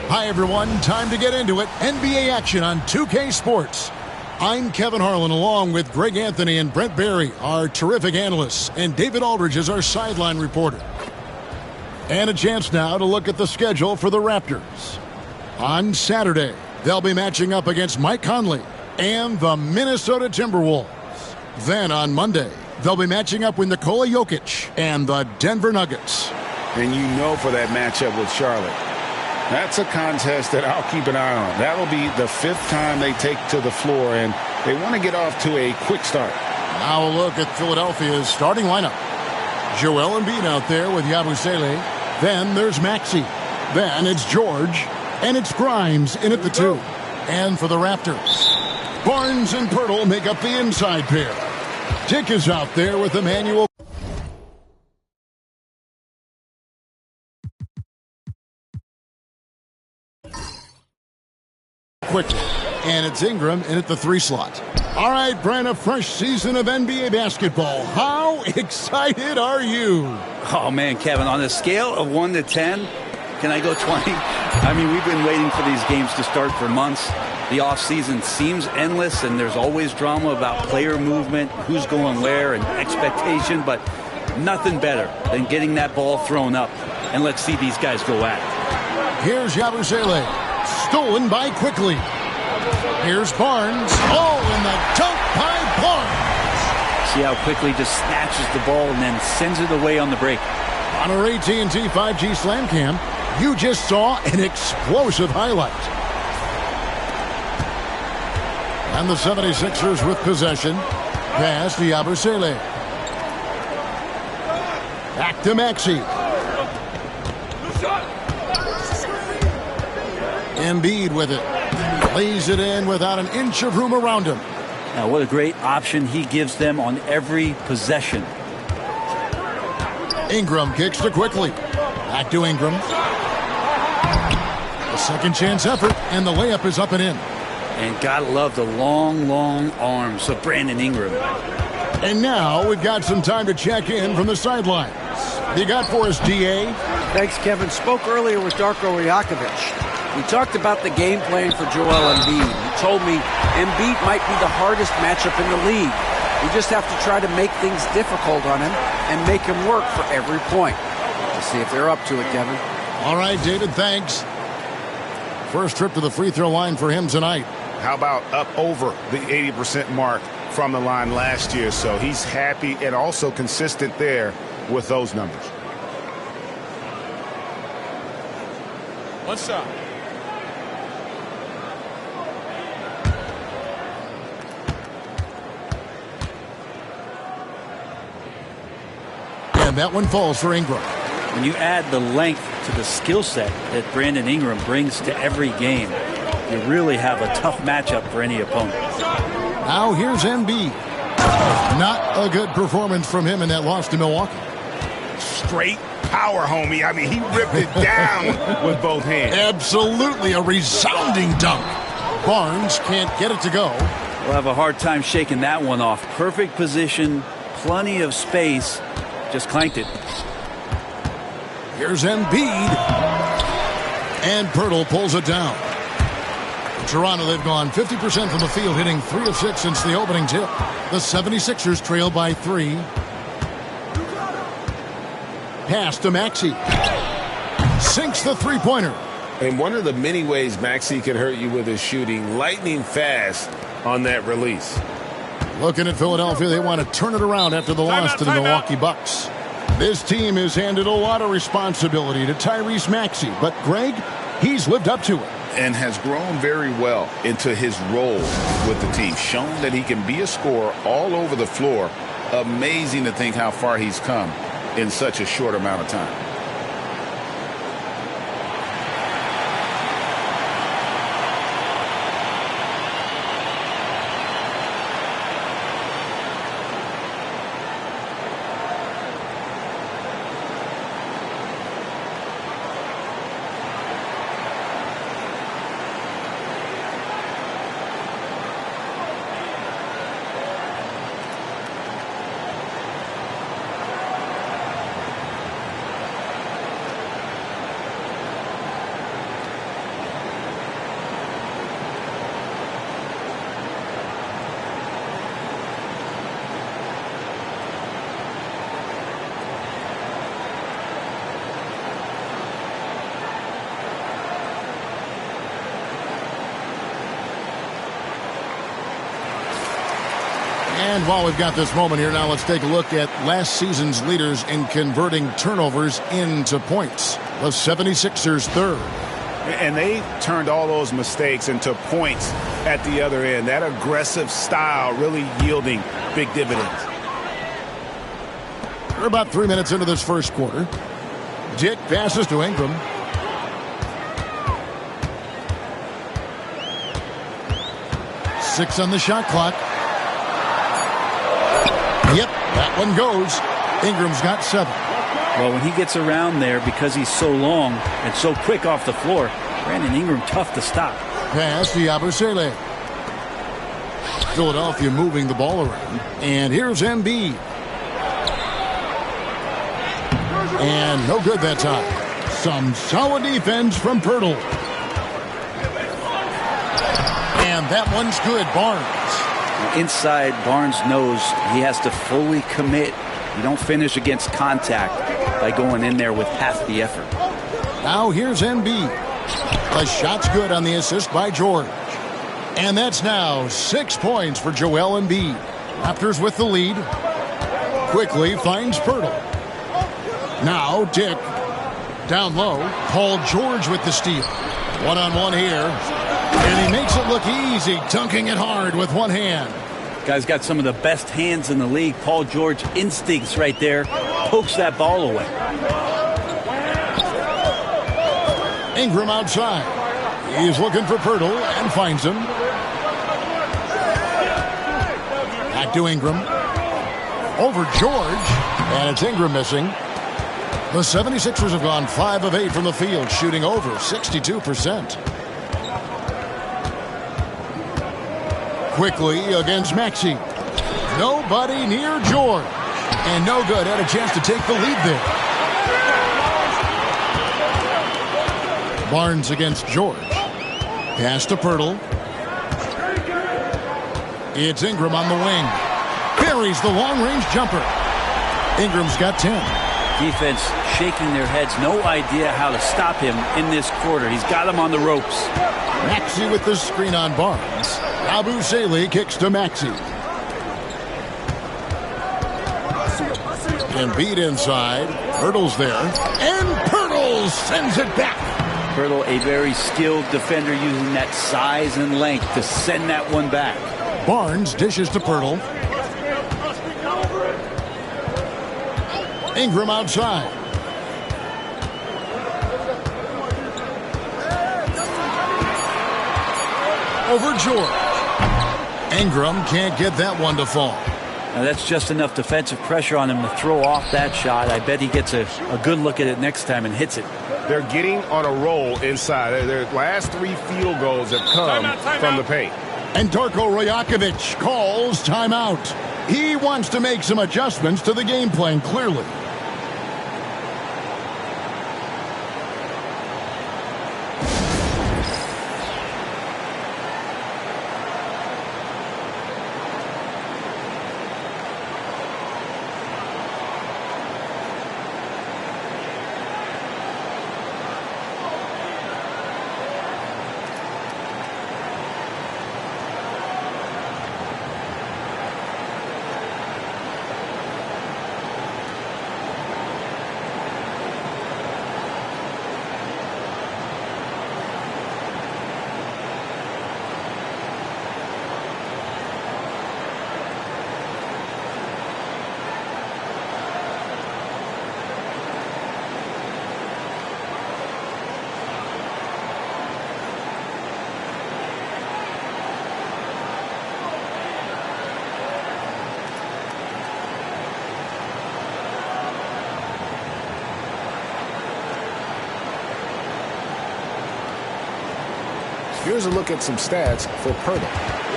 Hi, everyone. Time to get into it. NBA action on 2K Sports. I'm Kevin Harlan, along with Greg Anthony and Brent Barry, our terrific analysts, and David Aldridge is our sideline reporter. And a chance now to look at the schedule for the Raptors. On Saturday, they'll be matching up against Mike Conley and the Minnesota Timberwolves. Then on Monday, they'll be matching up with Nikola Jokic and the Denver Nuggets. And you know for that matchup with Charlotte, that's a contest that I'll keep an eye on. That'll be the 5th time they take to the floor, and they want to get off to a quick start. Now a look at Philadelphia's starting lineup. Joel Embiid out there with Yabusele. Then there's Maxey. Then it's George. And it's Grimes in at the 2. And for the Raptors, Barnes and Pirtle make up the inside pair. Dick is out there with Emmanuel. Quickly. And it's Ingram in at the 3 slot. All right, Brent, a fresh season of NBA basketball. How excited are you? Oh, man, Kevin, on a scale of 1 to 10, can I go 20? I mean, we've been waiting for these games to start for months. The offseason seems endless, and there's always drama about player movement, who's going where, and expectation, but nothing better than getting that ball thrown up. And let's see these guys go at it. Here's Yabusele. Stolen by Quickly. Here's Barnes. Oh, and the dunk by Barnes. See how Quickly just snatches the ball and then sends it away on the break. On our AT&T 5G Slam Cam, you just saw an explosive highlight. And the 76ers with possession. Pass to Yabusele. Back to Maxey. Embiid with it. Lays it in without an inch of room around him. Now, what a great option he gives them on every possession. Ingram kicks to Quickly. Back to Ingram. A second chance effort, and the layup is up and in. And gotta love the long, long arms of Brandon Ingram. And now we've got some time to check in from the sidelines. You got for us, D.A.? Thanks, Kevin. Spoke earlier with Darko Rajakovic. We talked about the game plan for Joel Embiid. He told me Embiid might be the hardest matchup in the league. We just have to try to make things difficult on him and make him work for every point. Let's see if they're up to it, Kevin. All right, David, thanks. First trip to the free throw line for him tonight. How about up over the 80% mark from the line last year? So he's happy and also consistent there with those numbers. What's up? And that one falls for Ingram. When you add the length to the skill set that Brandon Ingram brings to every game, you really have a tough matchup for any opponent. Now here's Embiid. Not a good performance from him in that loss to Milwaukee. Straight power, homie. I mean, he ripped it down with both hands. Absolutely a resounding dunk. Barnes can't get it to go. We'll have a hard time shaking that one off. Perfect position, plenty of space. Just clanked it. Here's Embiid. And Pirtle pulls it down. In Toronto, they've gone 50% from the field, hitting 3 of 6 since the opening tip. The 76ers trail by 3. Pass to Maxey. Sinks the three-pointer. And one of the many ways Maxey can hurt you with his shooting, lightning fast on that release. Looking at Philadelphia, they want to turn it around after the loss to the Milwaukee Bucks. This team has handed a lot of responsibility to Tyrese Maxey, but Greg, he's lived up to it. And has grown very well into his role with the team. Shown that he can be a scorer all over the floor. Amazing to think how far he's come in such a short amount of time. And while we've got this moment here, now let's take a look at last season's leaders in converting turnovers into points. The 76ers third. And they turned all those mistakes into points at the other end. That aggressive style really yielding big dividends. We're about 3 minutes into this first quarter. Dick passes to Ingram. Six on the shot clock. Yep, that one goes. Ingram's got 7. Well, when he gets around there, because he's so long and so quick off the floor, Brandon Ingram tough to stop. Pass to Yabusele. Philadelphia moving the ball around. And here's Embiid. And no good that time. Some solid defense from Pirtle. And that one's good. Barnes. Inside, Barnes knows he has to fully commit. You don't finish against contact by going in there with half the effort. Now here's Embiid. The shot's good on the assist by George. And that's now 6 points for Joel Embiid. Raptors with the lead. Quickly finds Pirtle. Now Dick. Down low. Paul George with the steal. One-on-one here. And he makes it look easy, dunking it hard with one hand. Guy's got some of the best hands in the league. Paul George instincts right there. Pokes that ball away. Ingram outside. He's looking for Pirtle and finds him. Back to Ingram. Over George. And it's Ingram missing. The 76ers have gone 5 of 8 from the field, shooting over 62%. Quickly against Maxey. Nobody near George. And no good. Had a chance to take the lead there. Barnes against George. Pass to Pirtle. It's Ingram on the wing. Buries the long-range jumper. Ingram's got 10. Defense shaking their heads. No idea how to stop him in this quarter. He's got him on the ropes. Maxey with the screen on Barnes. Yabusele kicks to Maxey. Embiid inside. Pirtle's there. And Pirtle sends it back. Pirtle, a very skilled defender, using that size and length to send that one back. Barnes dishes to Pirtle. Ingram outside. Over George. Ingram can't get that one to fall. Now that's just enough defensive pressure on him to throw off that shot. I bet he gets a good look at it next time and hits it. They're getting on a roll inside. Their last 3 field goals have come from the paint. And Darko Rajakovic calls timeout. He wants to make some adjustments to the game plan, clearly. Here's a look at some stats for Pirtle.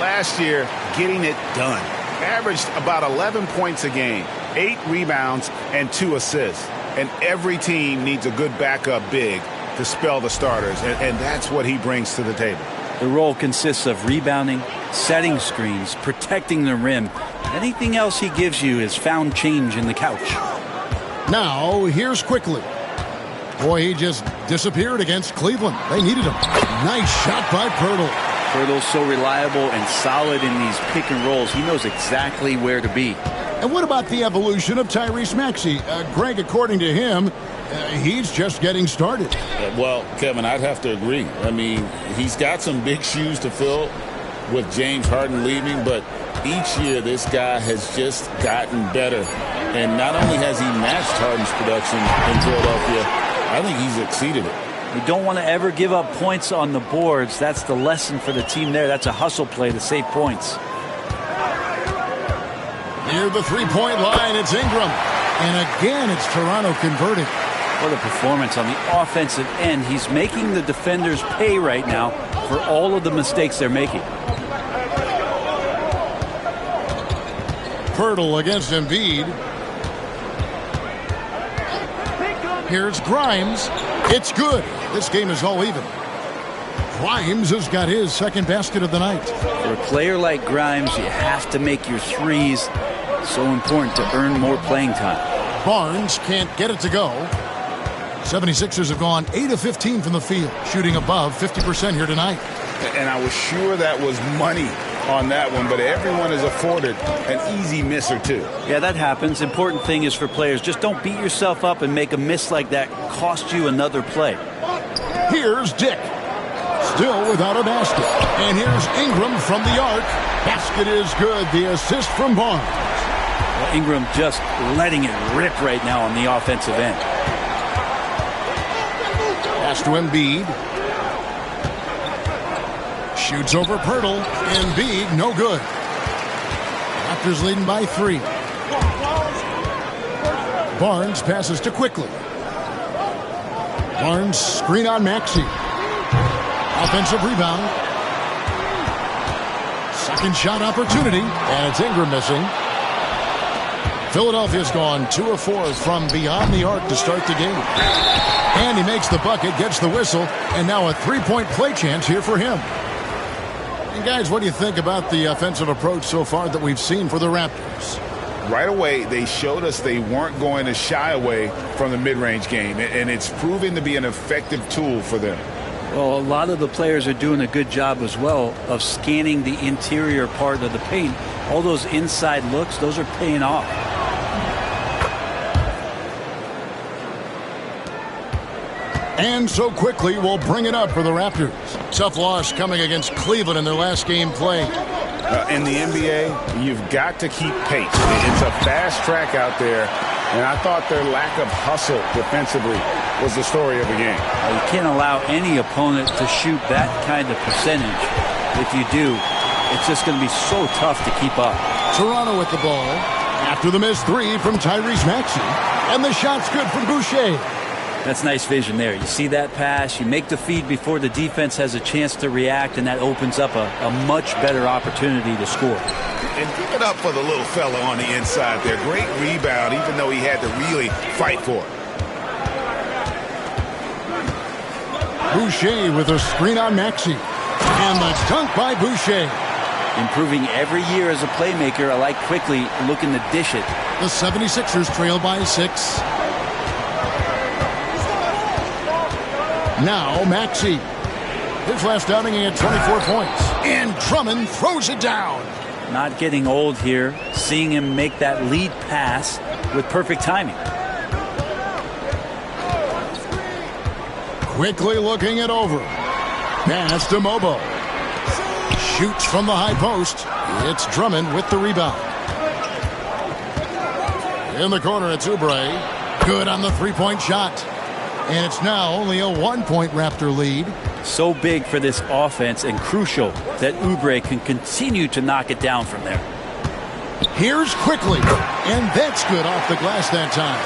Last year, getting it done. Averaged about 11 points a game, 8 rebounds, and 2 assists. And every team needs a good backup big to spell the starters, and that's what he brings to the table. The role consists of rebounding, setting screens, protecting the rim. Anything else he gives you is found change in the couch. Now, here's Quickly. Boy, he just disappeared against Cleveland. They needed him. Nice shot by Pirtle. Pirtle's so reliable and solid in these pick and rolls. He knows exactly where to be. And what about the evolution of Tyrese Maxey? Greg, according to him, he's just getting started. Well, Kevin, I'd have to agree. I mean, he's got some big shoes to fill with James Harden leaving, but each year this guy has just gotten better. And not only has he matched Harden's production in Philadelphia, I think he's exceeded it. You don't want to ever give up points on the boards. That's the lesson for the team there. That's a hustle play to save points. Near the three-point line, it's Ingram. And again, it's Toronto converting. What a performance on the offensive end. He's making the defenders pay right now for all of the mistakes they're making. Pirtle against Embiid. Here's Grimes. It's good. This game is all even. Grimes has got his second basket of the night. For a player like Grimes, you have to make your threes. So important to earn more playing time. Barnes can't get it to go. 76ers have gone 8 of 15 from the field, shooting above 50% here tonight. And I was sure that was money on that one, but everyone is afforded an easy miss or two. Yeah, that happens. Important thing is for players, just don't beat yourself up and make a miss like that cost you another play. Here's Dick. Still without a basket. And here's Ingram from the arc. Basket is good. The assist from Barnes. Well, Ingram just letting it rip right now on the offensive end. Pass to Embiid. Shoots over Pirtle. Embiid, no good. Raptors leading by 3. Barnes passes to Quickly. Barnes screen on Maxey. Offensive rebound. Second shot opportunity. And it's Ingram missing. Philadelphia's gone 2 of 4 from beyond the arc to start the game. And he makes the bucket, gets the whistle, and now a three-point play chance here for him. And guys, what do you think about the offensive approach so far that we've seen for the Raptors? Right away, they showed us they weren't going to shy away from the mid-range game, and it's proven to be an effective tool for them. Well, a lot of the players are doing a good job as well of scanning the interior part of the paint. All those inside looks, those are paying off. And so Quickly will bring it up for the Raptors. Tough loss coming against Cleveland in their last game played. In the NBA, you've got to keep pace. It's a fast track out there, and I thought their lack of hustle defensively was the story of the game. You can't allow any opponent to shoot that kind of percentage. If you do, it's just going to be so tough to keep up. Toronto with the ball. After the missed 3 from Tyrese Maxey. And the shot's good from Boucher. That's nice vision there. You see that pass, you make the feed before the defense has a chance to react, and that opens up a much better opportunity to score. And give it up for the little fella on the inside there. Great rebound, even though he had to really fight for it. Boucher with a screen on Maxey. And the dunk by Boucher. Improving every year as a playmaker. I like Quickly looking to dish it. The 76ers trail by 6. Now Maxey. His last outing, he had 24 points. And Drummond throws it down. Not getting old here. Seeing him make that lead pass with perfect timing. Quickly looking it over. Pass to Mobo. Shoots from the high post. It's Drummond with the rebound. In the corner, it's Oubre. Good on the three-point shot. And it's now only a 1-point Raptor lead. So big for this offense and crucial that Oubre can continue to knock it down from there. Here's Quickly. And that's good off the glass that time.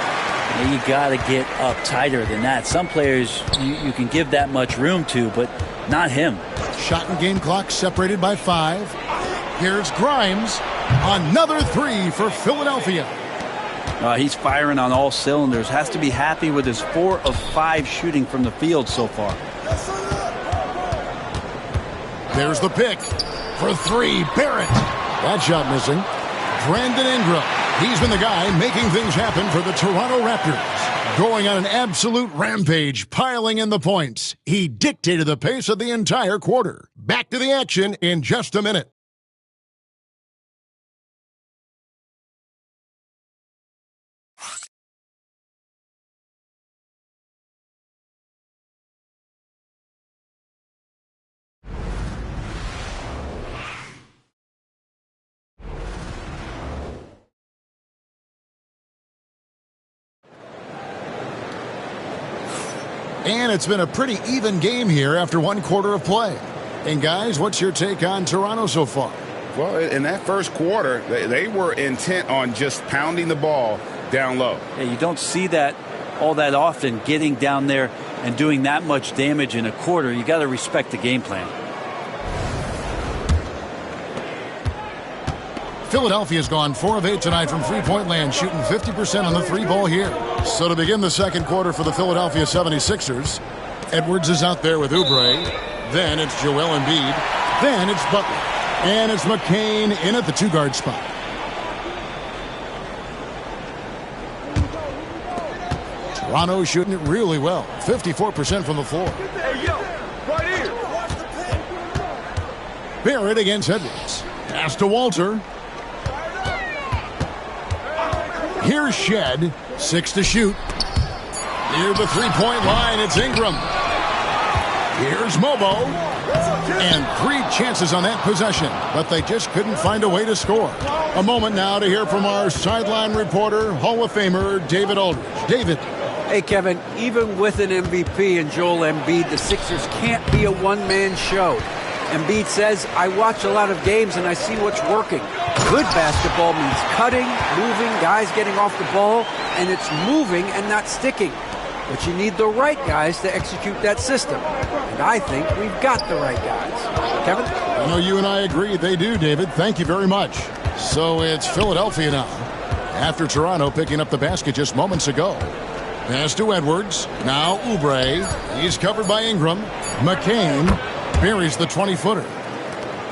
You got to get up tighter than that. Some players you can give that much room to, but not him. Shot and game clock separated by 5. Here's Grimes. Another 3 for Philadelphia. He's firing on all cylinders. Has to be happy with his 4 of 5 shooting from the field so far. There's the pick for 3. Barrett. That shot missing. Brandon Ingram. He's been the guy making things happen for the Toronto Raptors. Going on an absolute rampage, piling in the points. He dictated the pace of the entire quarter. Back to the action in just a minute. And it's been a pretty even game here after one quarter of play. And guys, what's your take on Toronto so far? Well, in that first quarter, they were intent on just pounding the ball down low. Yeah, you don't see that all that often, getting down there and doing that much damage in a quarter. You got to respect the game plan. Philadelphia's gone 4 of 8 tonight from three-point land, shooting 50% on the three ball here. So to begin the second quarter for the Philadelphia 76ers, Edwards is out there with Oubre. Then it's Joel Embiid. Then it's Butler. And it's McCain in at the two-guard spot. Toronto shooting it really well, 54% from the floor. Hey, yo, right here. Barrett against Edwards. Pass to Walter. Here's Shed. 6 to shoot. Near the three-point line, it's Ingram. Here's Mobo. And 3 chances on that possession, but they just couldn't find a way to score. A moment now to hear from our sideline reporter, Hall of Famer David Aldridge. David. Hey, Kevin, even with an MVP and Joel Embiid, the Sixers can't be a one-man show. Embiid says, I watch a lot of games and I see what's working. Good basketball means cutting, moving, guys getting off the ball, and it's moving and not sticking. But you need the right guys to execute that system. And I think we've got the right guys. Kevin? I know you and I agree they do, David. Thank you very much. So it's Philadelphia now, after Toronto picking up the basket just moments ago. Pass to Edwards. Now Oubre. He's covered by Ingram. McCain buries the 20-footer.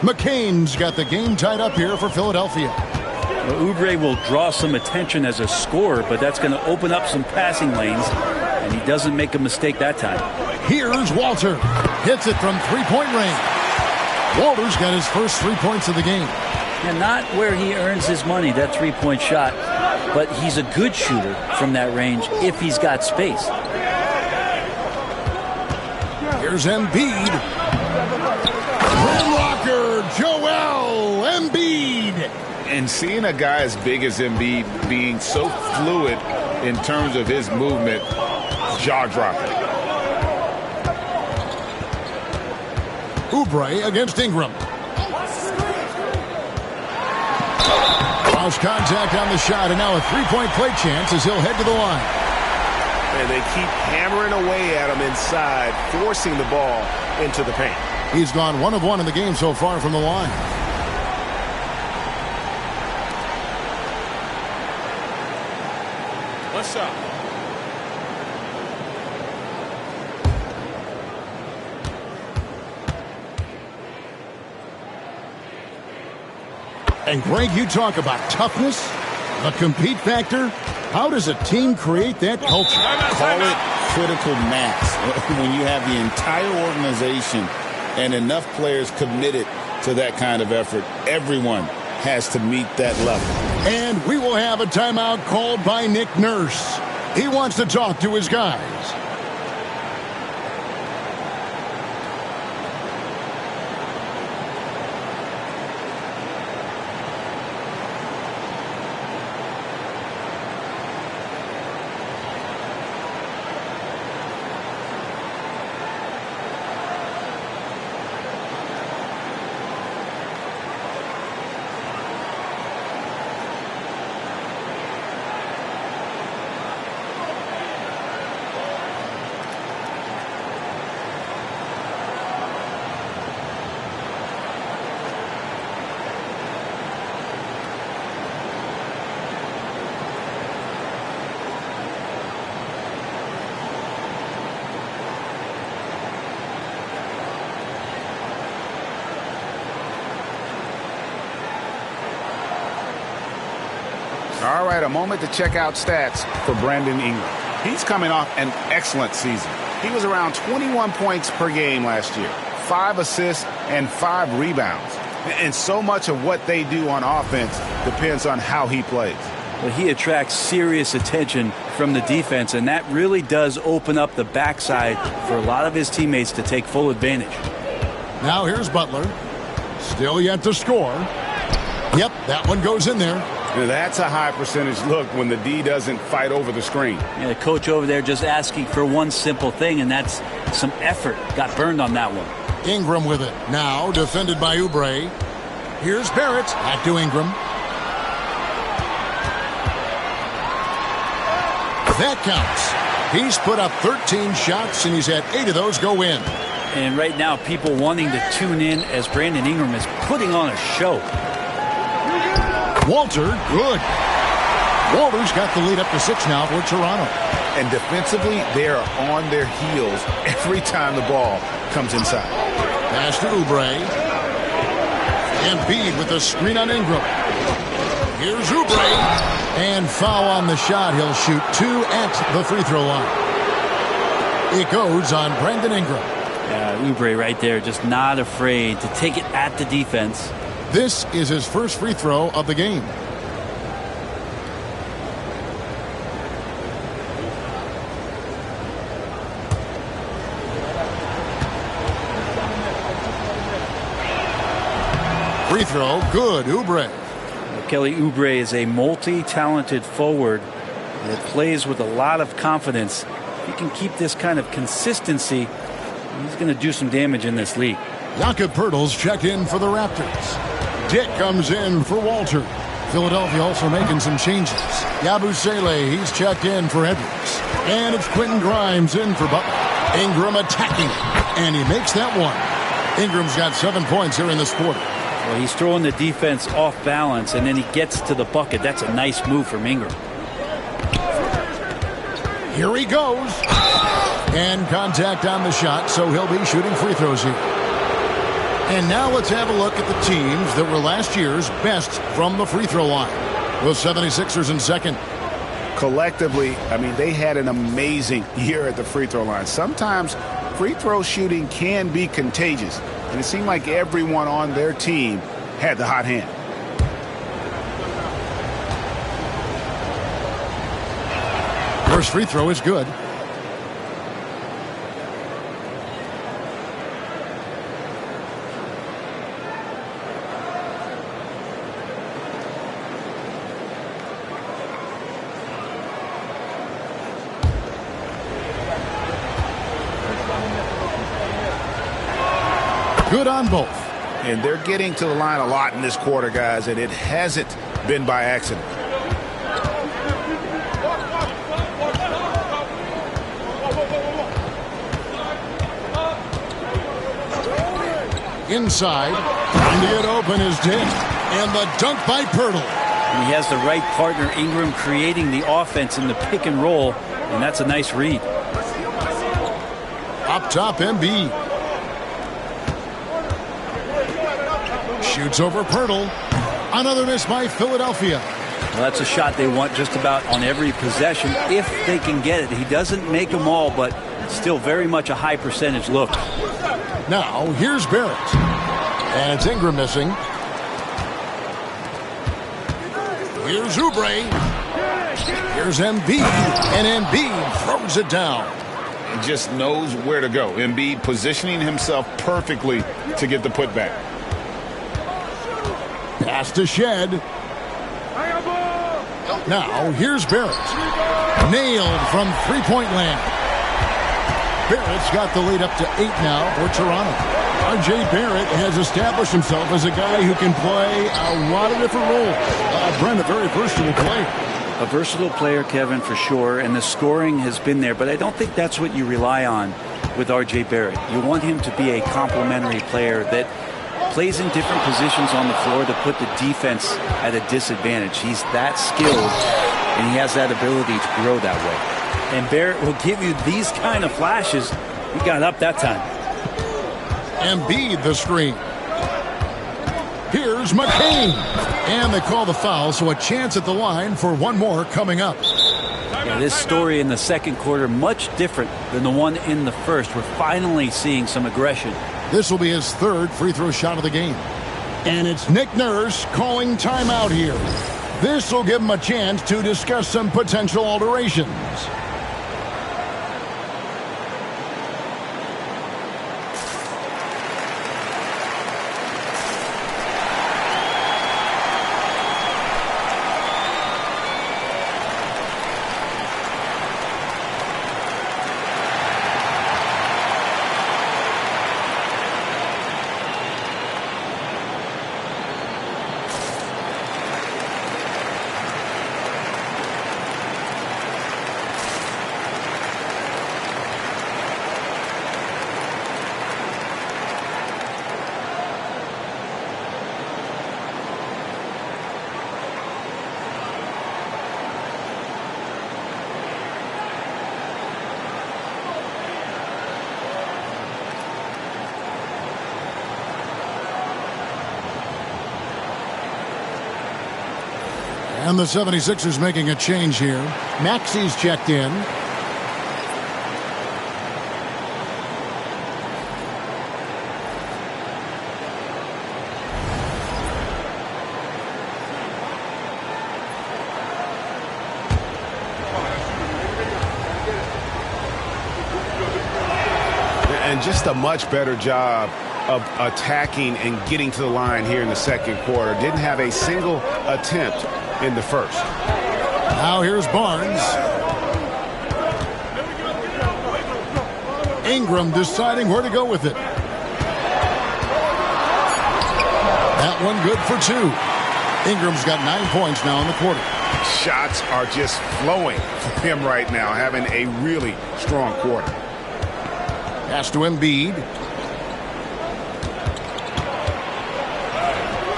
McCain's got the game tied up here for Philadelphia. Well, Oubre will draw some attention as a scorer, but that's going to open up some passing lanes, and he doesn't make a mistake that time. Here's Walter. Hits it from three-point range. Walter's got his first 3 points of the game. And not where he earns his money, that three-point shot, but he's a good shooter from that range if he's got space. Here's Embiid. Rim rocker, Joel Embiid. And seeing a guy as big as Embiid being so fluid in terms of his movement, jaw-dropping. Oubre against Ingram. Cross contact on the shot, and now a three-point play chance as he'll head to the line. And they keep hammering away at him inside, forcing the ball into the paint. He's gone 1 of 1 in the game so far from the line. What's up? And Greg, you talk about toughness, the compete factor. How does a team create that culture? Call it critical mass. When you have the entire organization and enough players committed to that kind of effort, everyone has to meet that level. And we will have a timeout called by Nick Nurse. He wants to talk to his guys. All right, a moment to check out stats for Brandon Ingram. He's coming off an excellent season. He was around 21 points per game last year, 5 assists and 5 rebounds. And so much of what they do on offense depends on how he plays. Well, he attracts serious attention from the defense, and that really does open up the backside for a lot of his teammates to take full advantage. Now here's Butler. Still yet to score. Yep, that one goes in there. That's a high percentage look when the D doesn't fight over the screen. Yeah, the coach over there just asking for one simple thing, and that's some effort. Got burned on that one. Ingram with it. Now defended by Oubre. Here's Barrett. Back to Ingram. That counts. He's put up 13 shots, and he's had 8 of those go in. And right now, people wanting to tune in as Brandon Ingram is putting on a show. Walter, good. Walter's got the lead up to 6 now for Toronto. And defensively, they are on their heels every time the ball comes inside. Pass to Oubre. Embiid with the screen on Ingram. Here's Oubre. And foul on the shot. He'll shoot 2 at the free throw line. It goes on Brandon Ingram. Oubre right there, just not afraid to take it at the defense. This is his first free throw of the game. Free throw, good, Oubre. Kelly Oubre is a multi-talented forward that plays with a lot of confidence. If he can keep this kind of consistency, he's going to do some damage in this league. Jakob Poeltl's checked in for the Raptors. Dick comes in for Walter. Philadelphia also making some changes. Yabusele, he's checked in for Edwards. And it's Quentin Grimes in for Butler. Ingram attacking, and he makes that one. Ingram's got 7 points here in this quarter. Well, he's throwing the defense off balance, and then he gets to the bucket. That's a nice move from Ingram. Here he goes. And contact on the shot, so he'll be shooting free throws here. And now let's have a look at the teams that were last year's best from the free throw line. The 76ers in second. Collectively, I mean, they had an amazing year at the free throw line. Sometimes free throw shooting can be contagious, and it seemed like everyone on their team had the hot hand. First free throw is good. Good on both. And they're getting to the line a lot in this quarter, guys, and it hasn't been by accident. Inside, trying to get open is Dick. And the dunk by Poeltl. And he has the right partner, Ingram, creating the offense in the pick and roll, and that's a nice read. Up top, Embiid. Shoots over Poeltl. Another miss by Philadelphia. Well, that's a shot they want just about on every possession if they can get it. He doesn't make them all, but still very much a high percentage look. Now, here's Barrett. And it's Ingram missing. Here's Oubre. Here's Embiid. And Embiid throws it down. He just knows where to go. Embiid positioning himself perfectly to get the putback. Pass to Shed. Now, here's Barrett. Nailed from three-point land. Barrett's got the lead up to 8 now for Toronto. R.J. Barrett has established himself as a guy who can play a lot of different roles. Brent, a very versatile player. A versatile player, Kevin, for sure, and the scoring has been there, but I don't think that's what you rely on with R.J. Barrett. You want him to be a complementary player that plays in different positions on the floor to put the defense at a disadvantage. He's that skilled, and he has that ability to grow that way. And Barrett will give you these kind of flashes. He got up that time. Embiid the screen. Here's McCain. And they call the foul, so a chance at the line for one more coming up. Yeah, this story in the second quarter, much different than the one in the first. We're finally seeing some aggression This will be his third free throw shot of the game. And it's Nick Nurse calling timeout here. This will give him a chance to discuss some potential alterations. And the 76ers making a change here. Maxi's checked in. And just a much better job of attacking and getting to the line here in the second quarter. Didn't have a single attempt in the first. Now here's Barnes. Ingram deciding where to go with it. That one good for 2. Ingram's got 9 points now in the quarter. Shots are just flowing for him right now, having a really strong quarter. Pass to Embiid.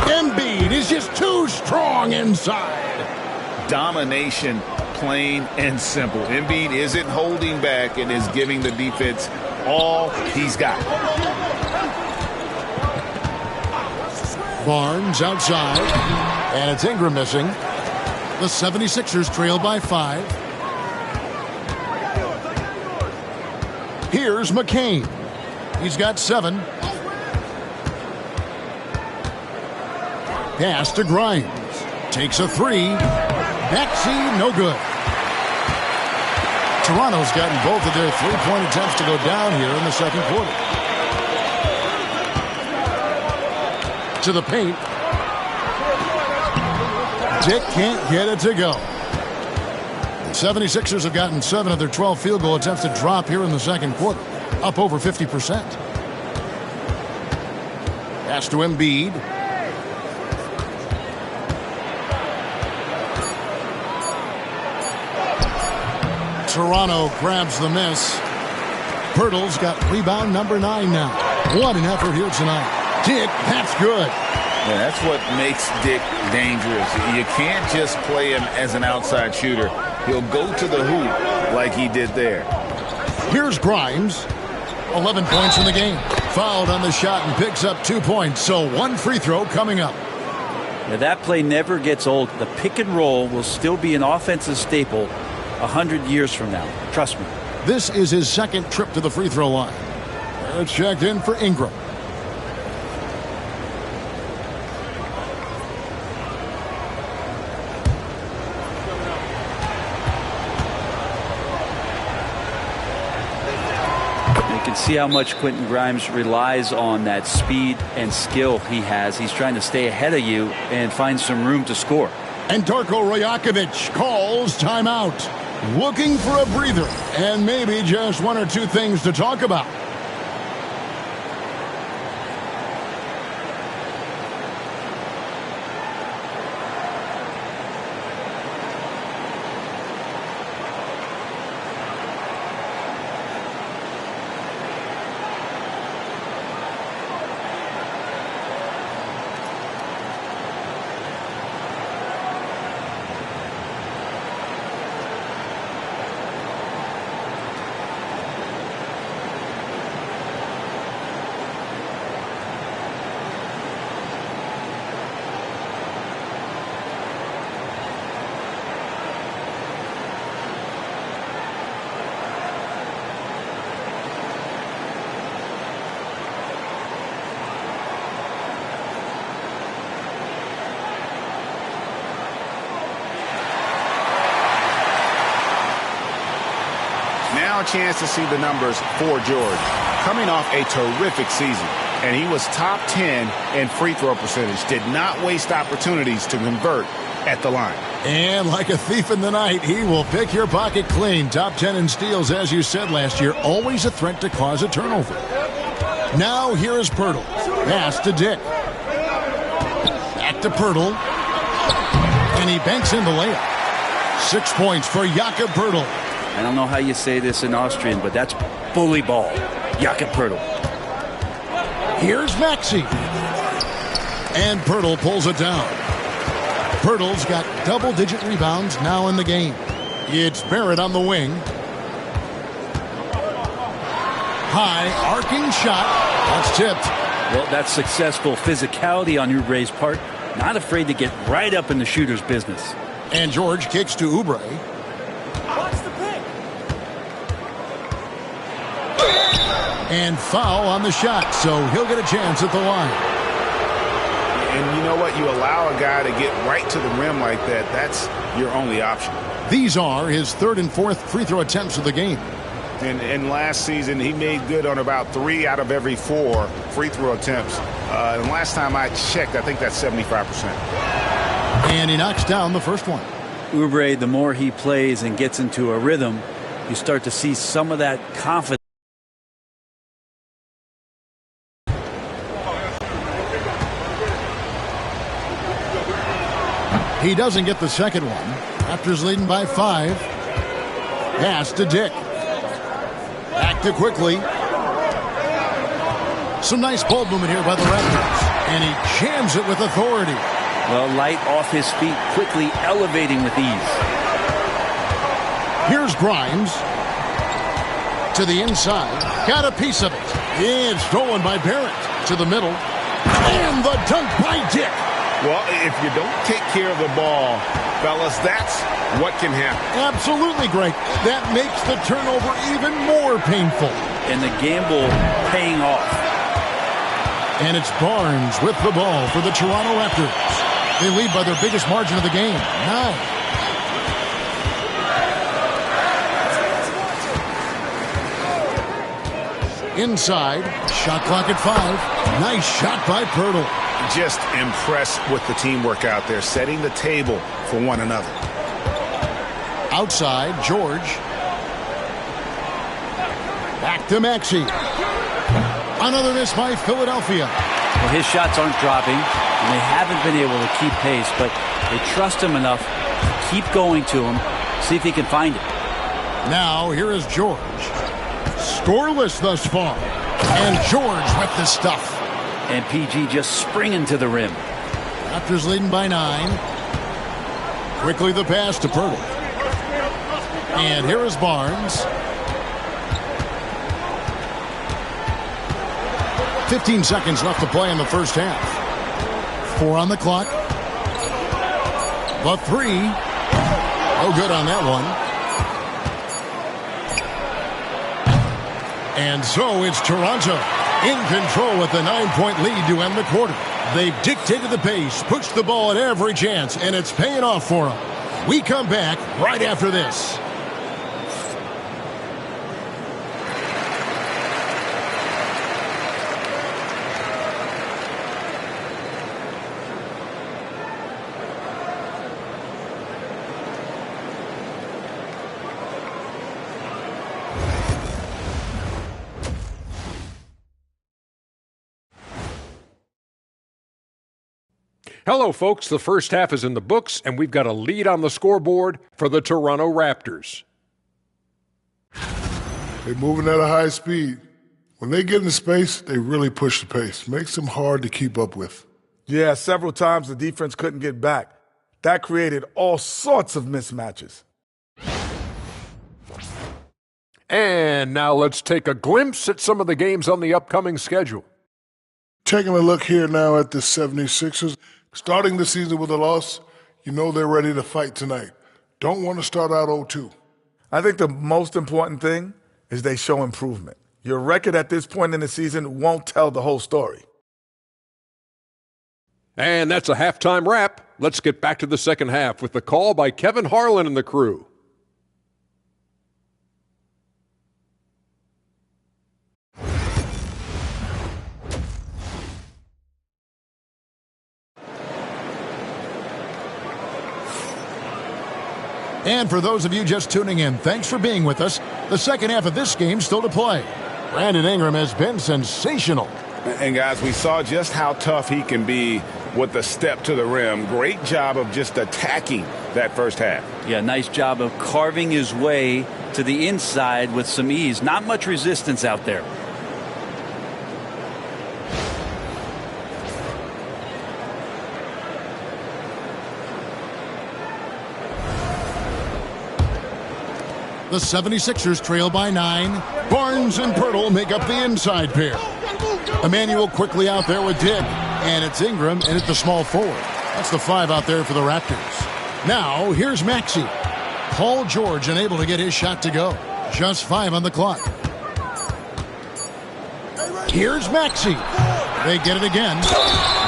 Embiid is just too strong inside. Domination, plain and simple. Embiid isn't holding back and is giving the defense all he's got. Barnes outside. And it's Ingram missing. The 76ers trail by 5. Here's McCain. He's got 7. Pass to Grimes. Takes a 3. Maxey, no good. Toronto's gotten both of their 3-point attempts to go down here in the second quarter. To the paint. Dick can't get it to go. The 76ers have gotten 7 of their 12 field goal attempts to drop here in the second quarter. Up over 50%. Pass to Embiid. Toronto grabs the miss. Pirtle's got rebound number 9 now. What an effort here tonight. Dick, that's good. Yeah, that's what makes Dick dangerous. You can't just play him as an outside shooter. He'll go to the hoop like he did there. Here's Grimes. 11 points in the game. Fouled on the shot and picks up 2 points. So 1 free throw coming up. Now that play never gets old. The pick and roll will still be an offensive staple 100 years from now. Trust me. This is his second trip to the free throw line. It's checked in for Ingram. See how much Quentin Grimes relies on that speed and skill he has. He's trying to stay ahead of you and find some room to score. And Darko Rajakovic calls timeout. Looking for a breather and maybe just 1 or 2 things to talk about. a chance to see the numbers for George. Coming off a terrific season, and he was top 10 in free throw percentage. Did not waste opportunities to convert at the line. And like a thief in the night, he will pick your pocket clean. Top 10 in steals, as you said last year. Always a threat to cause a turnover. Now here is Pirtle. Pass to Dick. Back to Pirtle. And he banks in the layup. 6 points for Jakob Pirtle. I don't know how you say this in Austrian, but that's bully ball. Jakob Pirtle. Here's Maxey. And Pirtle pulls it down. Pirtle's got double-digit rebounds now in the game. It's Barrett on the wing. High, arcing shot. That's tipped. Well, that's successful physicality on Oubre's part. Not afraid to get right up in the shooter's business. And George kicks to Oubre. Watch the pick. And foul on the shot, so he'll get a chance at the line. And you know what? You allow a guy to get right to the rim like that. That's your only option. These are his third and fourth free throw attempts of the game. And last season, he made good on about 3 out of every 4 free throw attempts. And last time I checked, I think that's 75%. And he knocks down the first one. Oubre, the more he plays and gets into a rhythm, you start to see some of that confidence. He doesn't get the second one. Raptors leading by 5. Pass to Dick. Back to Quickly. Some nice ball movement here by the Raptors. And he jams it with authority. Well, light off his feet, quickly elevating with ease. Here's Grimes. To the inside. Got a piece of it. And stolen by Barrett. To the middle. And the dunk by Dick. Well, if you don't take care of the ball, fellas, that's what can happen. Absolutely, Greg. That makes the turnover even more painful. And the gamble paying off. And it's Barnes with the ball for the Toronto Raptors. They lead by their biggest margin of the game, 9. Inside, shot clock at 5. Nice shot by Pirtle. Just impressed with the teamwork out there, setting the table for one another. Outside, George. Back to Maxey. Another miss by Philadelphia. Well, his shots aren't dropping, and they haven't been able to keep pace, but they trust him enough to keep going to him, see if he can find it. Now, here is George. Scoreless thus far. And George with the stuff. And PG just springing to the rim. Raptors leading by 9. Quickly the pass to Pirtle. And here is Barnes. 15 seconds left to play in the first half. 4 on the clock. The 3. No good on that one. And so it's Toronto in control with the 9-point lead to end the quarter. They've dictated the pace, pushed the ball at every chance, and it's paying off for them. We come back right after this. Hello, folks. The first half is in the books, and we've got a lead on the scoreboard for the Toronto Raptors. They're moving at a high speed. When they get in space, they really push the pace. Makes them hard to keep up with. Yeah, several times the defense couldn't get back. That created all sorts of mismatches. And now let's take a glimpse at some of the games on the upcoming schedule. Taking a look here now at the 76ers. Starting the season with a loss, you know they're ready to fight tonight. Don't want to start out 0-2. I think the most important thing is they show improvement. Your record at this point in the season won't tell the whole story. And that's a halftime wrap. Let's get back to the second half with the call by Kevin Harlan and the crew. And for those of you just tuning in, thanks for being with us. The second half of this game still to play. Brandon Ingram has been sensational. And guys, we saw just how tough he can be with the step to the rim. Great job of just attacking that first half. Yeah, nice job of carving his way to the inside with some ease. Not much resistance out there. The 76ers trail by 9. Barnes and Pirtle make up the inside pair. Emmanuel quickly out there with Dick. And it's Ingram and at the small forward. That's the 5 out there for the Raptors. Now, here's Maxey. Paul George unable to get his shot to go. Just 5 on the clock. Here's Maxey. They get it again.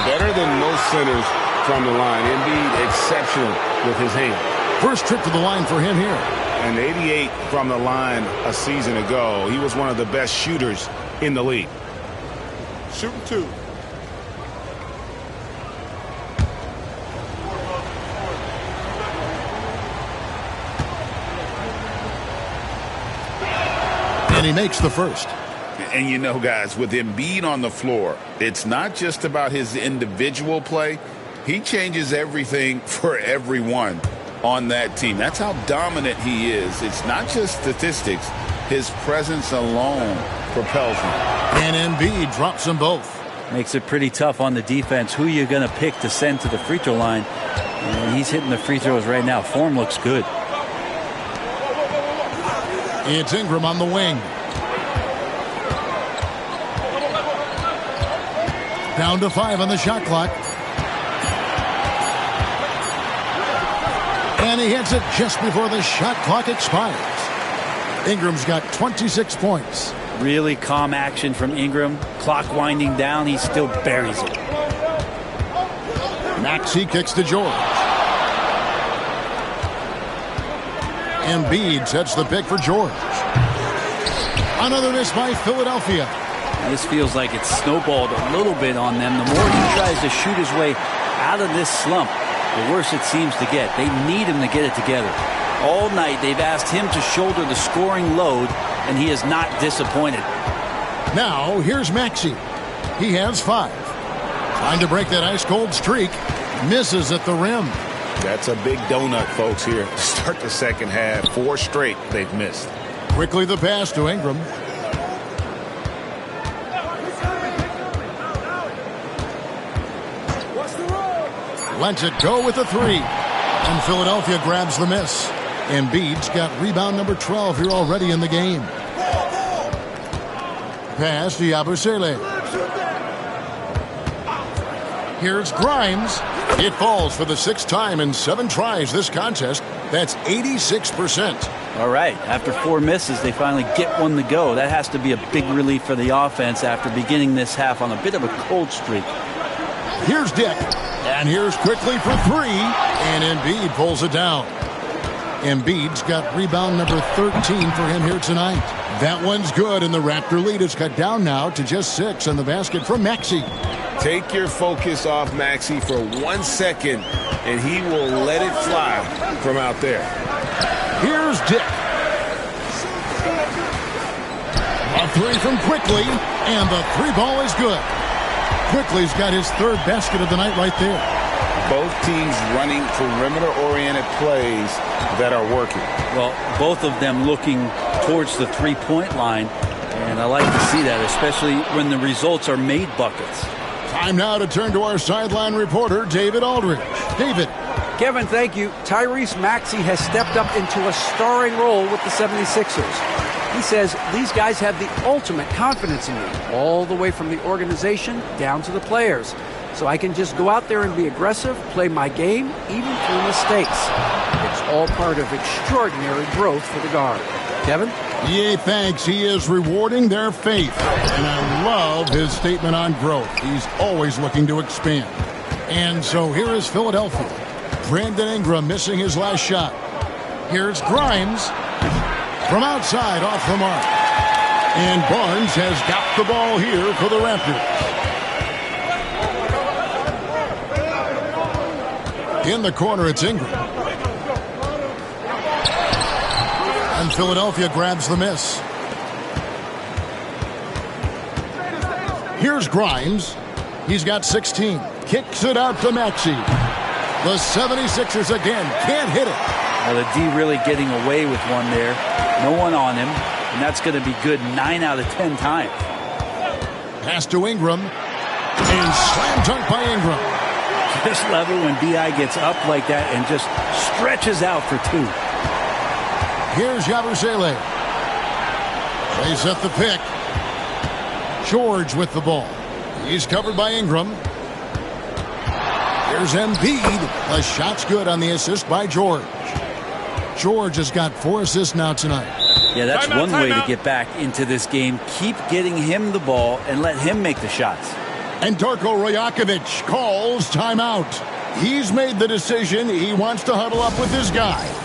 Better than most centers from the line. Indeed, exceptional with his hand. First trip to the line for him here. And 88 from the line a season ago. He was one of the best shooters in the league. Shooting 2. And he makes the first. And you know, guys, with Embiid on the floor, it's not just about his individual play. He changes everything for everyone on that team. That's how dominant he is. It's not just statistics. His presence alone propels him. And Embiid drops them both. Makes it pretty tough on the defense. Who you're going to pick to send to the free throw line. And he's hitting the free throws right now. Form looks good. It's Ingram on the wing. Down to 5 on the shot clock. And he hits it just before the shot clock expires. Ingram's got 26 points. Really calm action from Ingram. Clock winding down, he still buries it. Maxey kicks to George. Embiid sets the pick for George. Another miss by Philadelphia. This feels like it's snowballed a little bit on them. The more he tries to shoot his way out of this slump, the worse it seems to get. They need him to get it together. All night they've asked him to shoulder the scoring load, and he is not disappointed. Now here's Maxey. He has 5. Trying to break that ice-cold streak. Misses at the rim. That's a big donut, folks, here. Start the second half. 4 straight they've missed. Quickly the pass to Ingram. Lets it go with the 3. And Philadelphia grabs the miss. Embiid's got rebound number 12 here already in the game. Pass to Yabusele. Here's Grimes. It falls for the 6th time in 7 tries this contest. That's 86%. All right, after 4 misses, they finally get one to go. That has to be a big relief for the offense after beginning this half on a bit of a cold streak. Here's Dick. And here's quickly for 3. And Embiid pulls it down. Embiid's got rebound number 13 for him here tonight. That one's good, and the Raptor lead is cut down now to just 6 in the basket from Maxey. Take your focus off Maxey for 1 second, and he will let it fly from out there. Here's Dick. A 3 from Quickly, and the 3 ball is good. Quickly's got his 3rd basket of the night right there. Both teams running perimeter-oriented plays that are working. Well, both of them looking towards the three-point line, and I like to see that, especially when the results are made buckets. Time now to turn to our sideline reporter, David Aldridge. David. Kevin, thank you. Tyrese Maxey has stepped up into a starring role with the 76ers. He says these guys have the ultimate confidence in me, all the way from the organization down to the players. So I can just go out there and be aggressive, play my game, even through mistakes. It's all part of extraordinary growth for the guard. Kevin? Yeah, thanks. He is rewarding their faith. And I love his statement on growth. He's always looking to expand. And so here is Philadelphia. Brandon Ingram missing his last shot. Here's Grimes. From outside, off the mark. And Barnes has got the ball here for the Raptors. In the corner, it's Ingram. Philadelphia grabs the miss. Here's Grimes. He's got 16. Kicks it out to Maxey. The 76ers again can't hit it. Well, the D really getting away with one there. No one on him, and that's going to be good 9 out of 10 times. Pass to Ingram. And slam dunk by Ingram. This level when B.I. gets up like that and just stretches out for 2. Here's Yabusele. They set the pick. George with the ball. He's covered by Ingram. Here's Embiid. The shot's good on the assist by George. George has got 4 assists now tonight. Yeah, that's one way to get back into this game. Keep getting him the ball and let him make the shots. And Darko Rajakovic calls timeout. He's made the decision. He wants to huddle up with his guys.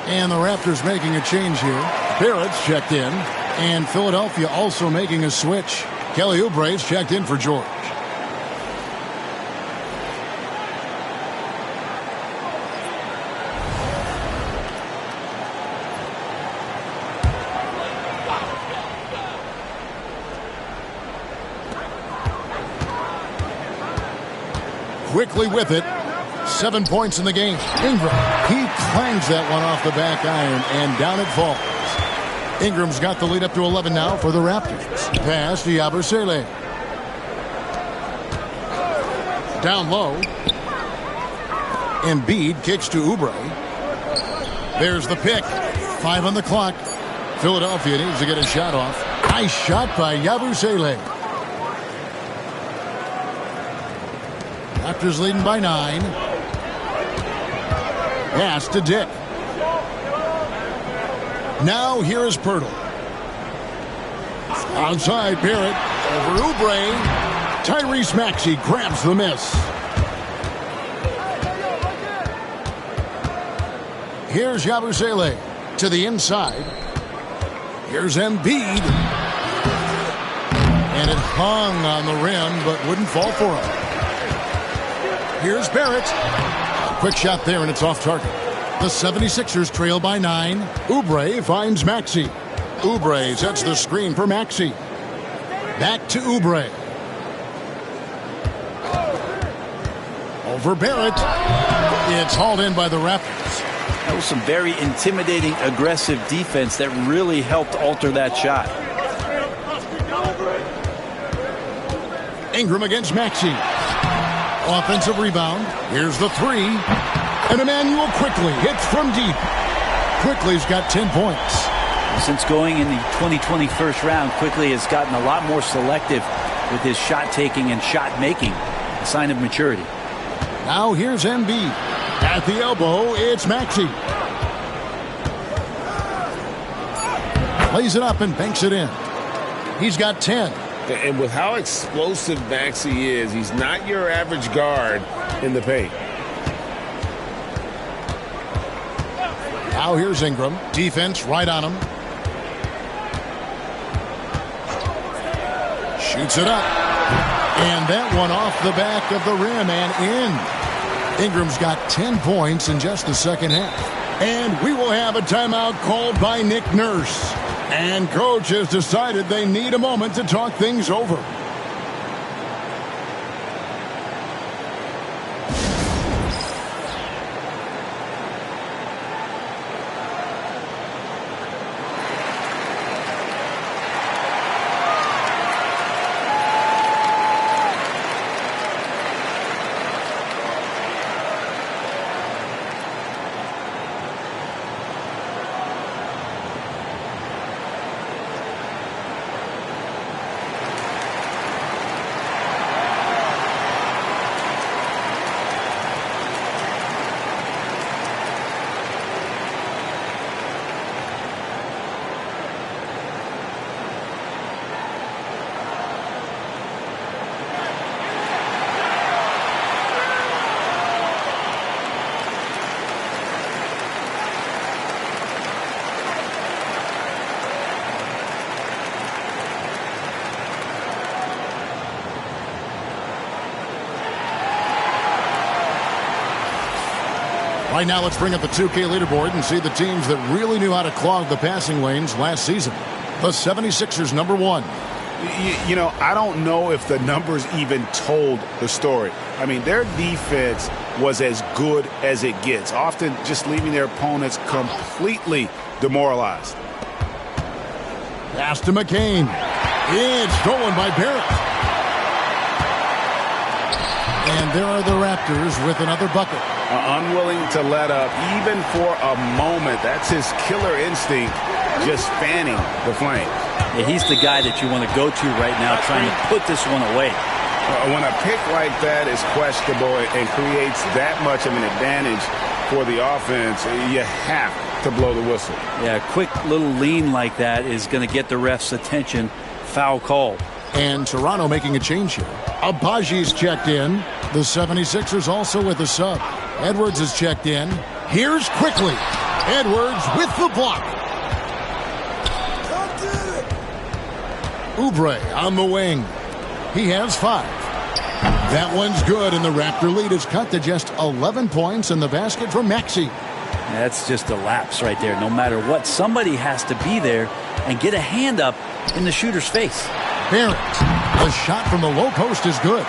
And the Raptors making a change here. Barrett's checked in. And Philadelphia also making a switch. Kelly Oubre's checked in for George. Quickly with it. 7 points in the game. Ingram, he clangs that one off the back iron, and down it falls. Ingram's got the lead up to 11 now for the Raptors. Pass to Yabusele. Down low. Embiid kicks to Oubre. There's the pick. 5 on the clock. Philadelphia needs to get a shot off. Nice shot by Yabusele. Raptors leading by 9. Pass to Dick. Now here is Pirtle. Outside Barrett. Over Oubre. Tyrese Maxey grabs the miss. Here's Yabusele to the inside. Here's Embiid. And it hung on the rim but wouldn't fall for him. Here's Barrett. Quick shot there, and it's off target. The 76ers trail by 9. Oubre finds Maxey. Oubre sets the screen for Maxey. Back to Oubre. Over Barrett. It's hauled in by the Raptors. That was some very intimidating, aggressive defense that really helped alter that shot. Ingram against Maxey. Offensive rebound. Here's the 3. And Emmanuel Quickly hits from deep. Quickly's got 10 points. Since going in the 2020 first round, Quickly has gotten a lot more selective with his shot taking and shot making. A sign of maturity. Now here's Embiid. At the elbow, it's Maxey. Lays it up and banks it in. He's got 10. And with how explosive Maxey is, he's not your average guard in the paint. Now here's Ingram. Defense right on him. Shoots it up. And that one off the back of the rim and in. Ingram's got 10 points in just the second half. And we will have a timeout called by Nick Nurse. And coach has decided they need a moment to talk things over. Right now, let's bring up the 2K leaderboard and see the teams that really knew how to clog the passing lanes last season. The 76ers, number 1. You know, I don't know if the numbers even told the story. I mean, their defense was as good as it gets, often just leaving their opponents completely demoralized. Pass to McCain. It's stolen by Barrett. And there are the Raptors with another bucket. Unwilling to let up even for a moment. That's his killer instinct, just fanning the flame. Yeah, he's the guy that you want to go to right now, trying to put this one away. When a pick like that is questionable and creates that much of an advantage for the offense, you have to blow the whistle. Yeah, a quick little lean like that is going to get the ref's attention. Foul call. And Toronto making a change here. Abaji's checked in. The 76ers also with a sub. Edwards is checked in. Here's quickly. Edwards with the block. Oubre on the wing. He has 5. That one's good, and the Raptor lead is cut to just 11 points in the basket for Maxey. That's just a lapse right there. No matter what, somebody has to be there and get a hand up in the shooter's face. Barrett. The shot from the low post is good.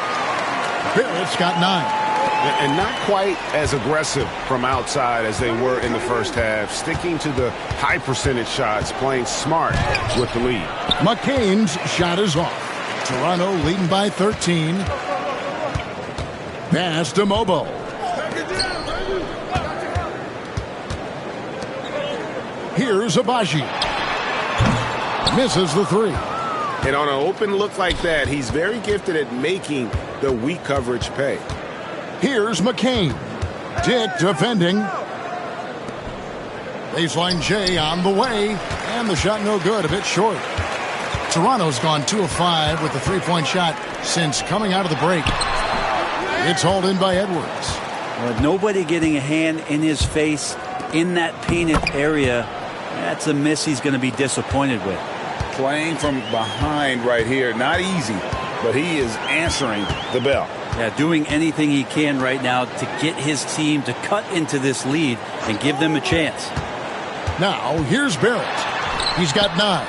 Barrett's got 9. And not quite as aggressive from outside as they were in the first half, sticking to the high percentage shots, playing smart with the lead. McCain's shot is off. Toronto leading by 13. Pass to Mobo. Here's Abaji. Misses the 3. And on an open look like that, he's very gifted at making the weak coverage pay. Here's McCain. Dick defending. Baseline J on the way. And the shot no good, a bit short. Toronto's gone 2 of 5 with the three-point shot since coming out of the break. It's hauled in by Edwards. With nobody getting a hand in his face in that painted area, that's a miss he's going to be disappointed with. Playing from behind right here, not easy, but he is answering the bell. Yeah, doing anything he can right now to get his team to cut into this lead and give them a chance. Now, here's Barrett. He's got 9.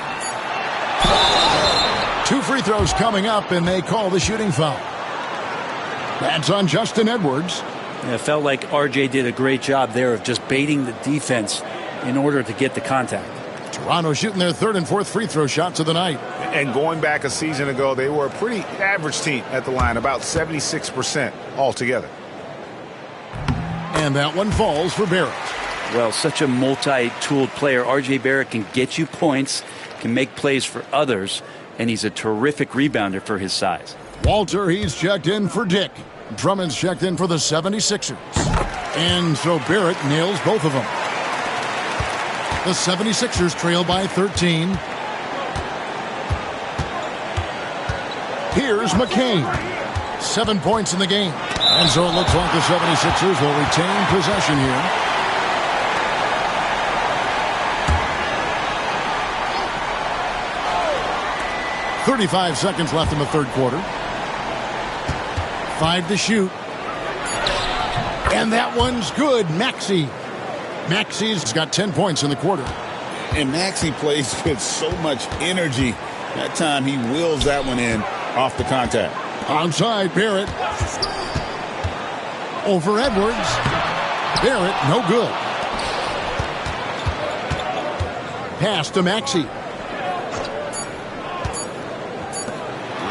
2 free throws coming up, and they call the shooting foul. That's on Justin Edwards. Yeah, it felt like RJ did a great job there of just baiting the defense in order to get the contact. Toronto shooting their 3rd and 4th free throw shots of the night. And going back a season ago, they were a pretty average team at the line, about 76% altogether. And that one falls for Barrett. Well, such a multi-tooled player. RJ Barrett can get you points, can make plays for others, and he's a terrific rebounder for his size. Walter, he's checked in for Dick. Drummond's checked in for the 76ers. And so Barrett nails both of them. The 76ers trail by 13. Here's McCain. 7 points in the game. And so it looks like the 76ers will retain possession here. .35 seconds left in the 3rd quarter. 5 to shoot. And that one's good. Maxey. Maxey's got 10 points in the quarter. And Maxey plays with so much energy. That time he wills that one in off the contact. Onside, Barrett. Over Edwards. Barrett, no good. Pass to Maxey.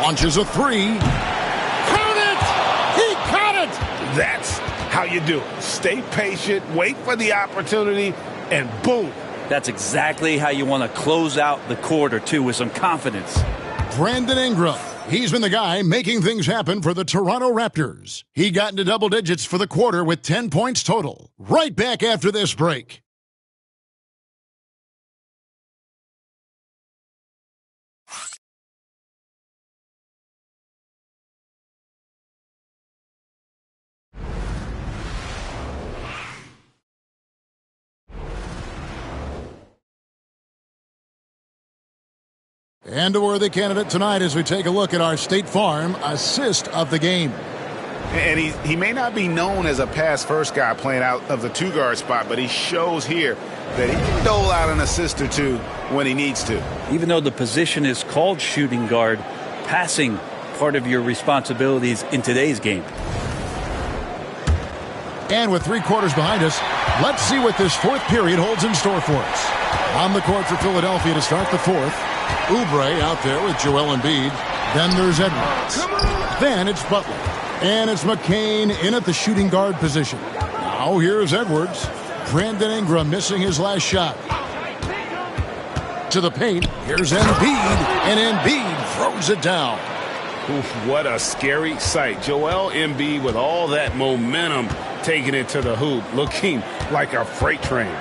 Launches a 3. Count it! He caught it! That's how you do it. Stay patient, wait for the opportunity, and boom. That's exactly how you want to close out the quarter, too, with some confidence. Brandon Ingram. He's been the guy making things happen for the Toronto Raptors. He got into double digits for the quarter with 10 points total. Right back after this break. And a worthy candidate tonight as we take a look at our State Farm assist of the game. And he may not be known as a pass-first guy playing out of the two-guard spot, but he shows here that he can dole out an assist or two when he needs to. Even though the position is called shooting guard, passing part of your responsibilities in today's game. And with 3 quarters behind us, let's see what this fourth period holds in store for us. On the court for Philadelphia to start the fourth, Oubre out there with Joel Embiid. Then there's Edwards. Then it's Butler. And it's McCain in at the shooting guard position. Now here's Edwards. Brandon Ingram missing his last shot. To the paint. Here's Embiid. And Embiid throws it down. Oof, what a scary sight. Joel Embiid with all that momentum taking it to the hoop, looking like a freight train.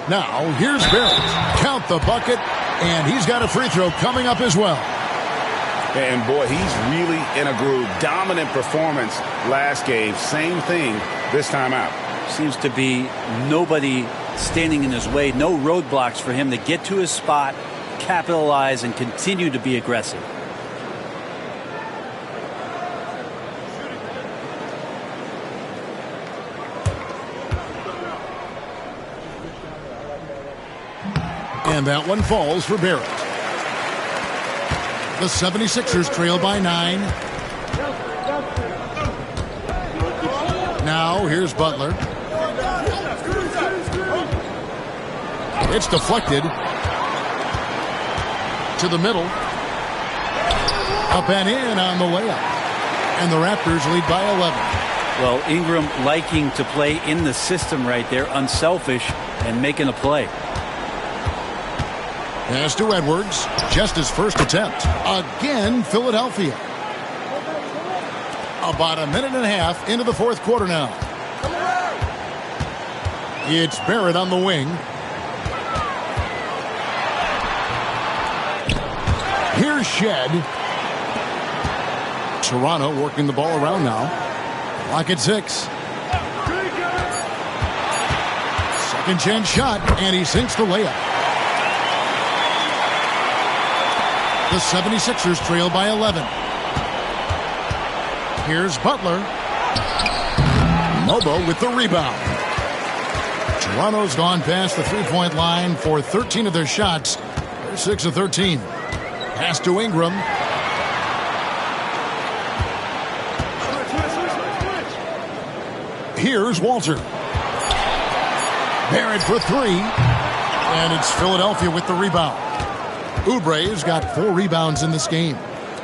Now here's Barrett. Count the bucket. And he's got a free throw coming up as well. And boy, he's really in a groove. Dominant performance last game. Same thing this time out. Seems to be nobody standing in his way. No roadblocks for him to get to his spot, capitalize, and continue to be aggressive. And that one falls for Barrett. The 76ers trail by 9. Now here's Butler. It's deflected. To the middle. Up and in on the layup. And the Raptors lead by 11. Well, Ingram liking to play in the system right there, unselfish, and making a play. Pass to Edwards. Just his first attempt. Again, Philadelphia. About a minute and a half into the fourth quarter now. It's Barrett on the wing. Here's Shed. Toronto working the ball around now. Clock at 6. Second chance shot, and he sinks the layup. The 76ers trail by 11. Here's Butler. Mobo with the rebound. Toronto's gone past the three-point line for 13 of their shots. They're 6 of 13. Pass to Ingram. Here's Walter. Barrett for 3. And it's Philadelphia with the rebound. Oubre's got 4 rebounds in this game.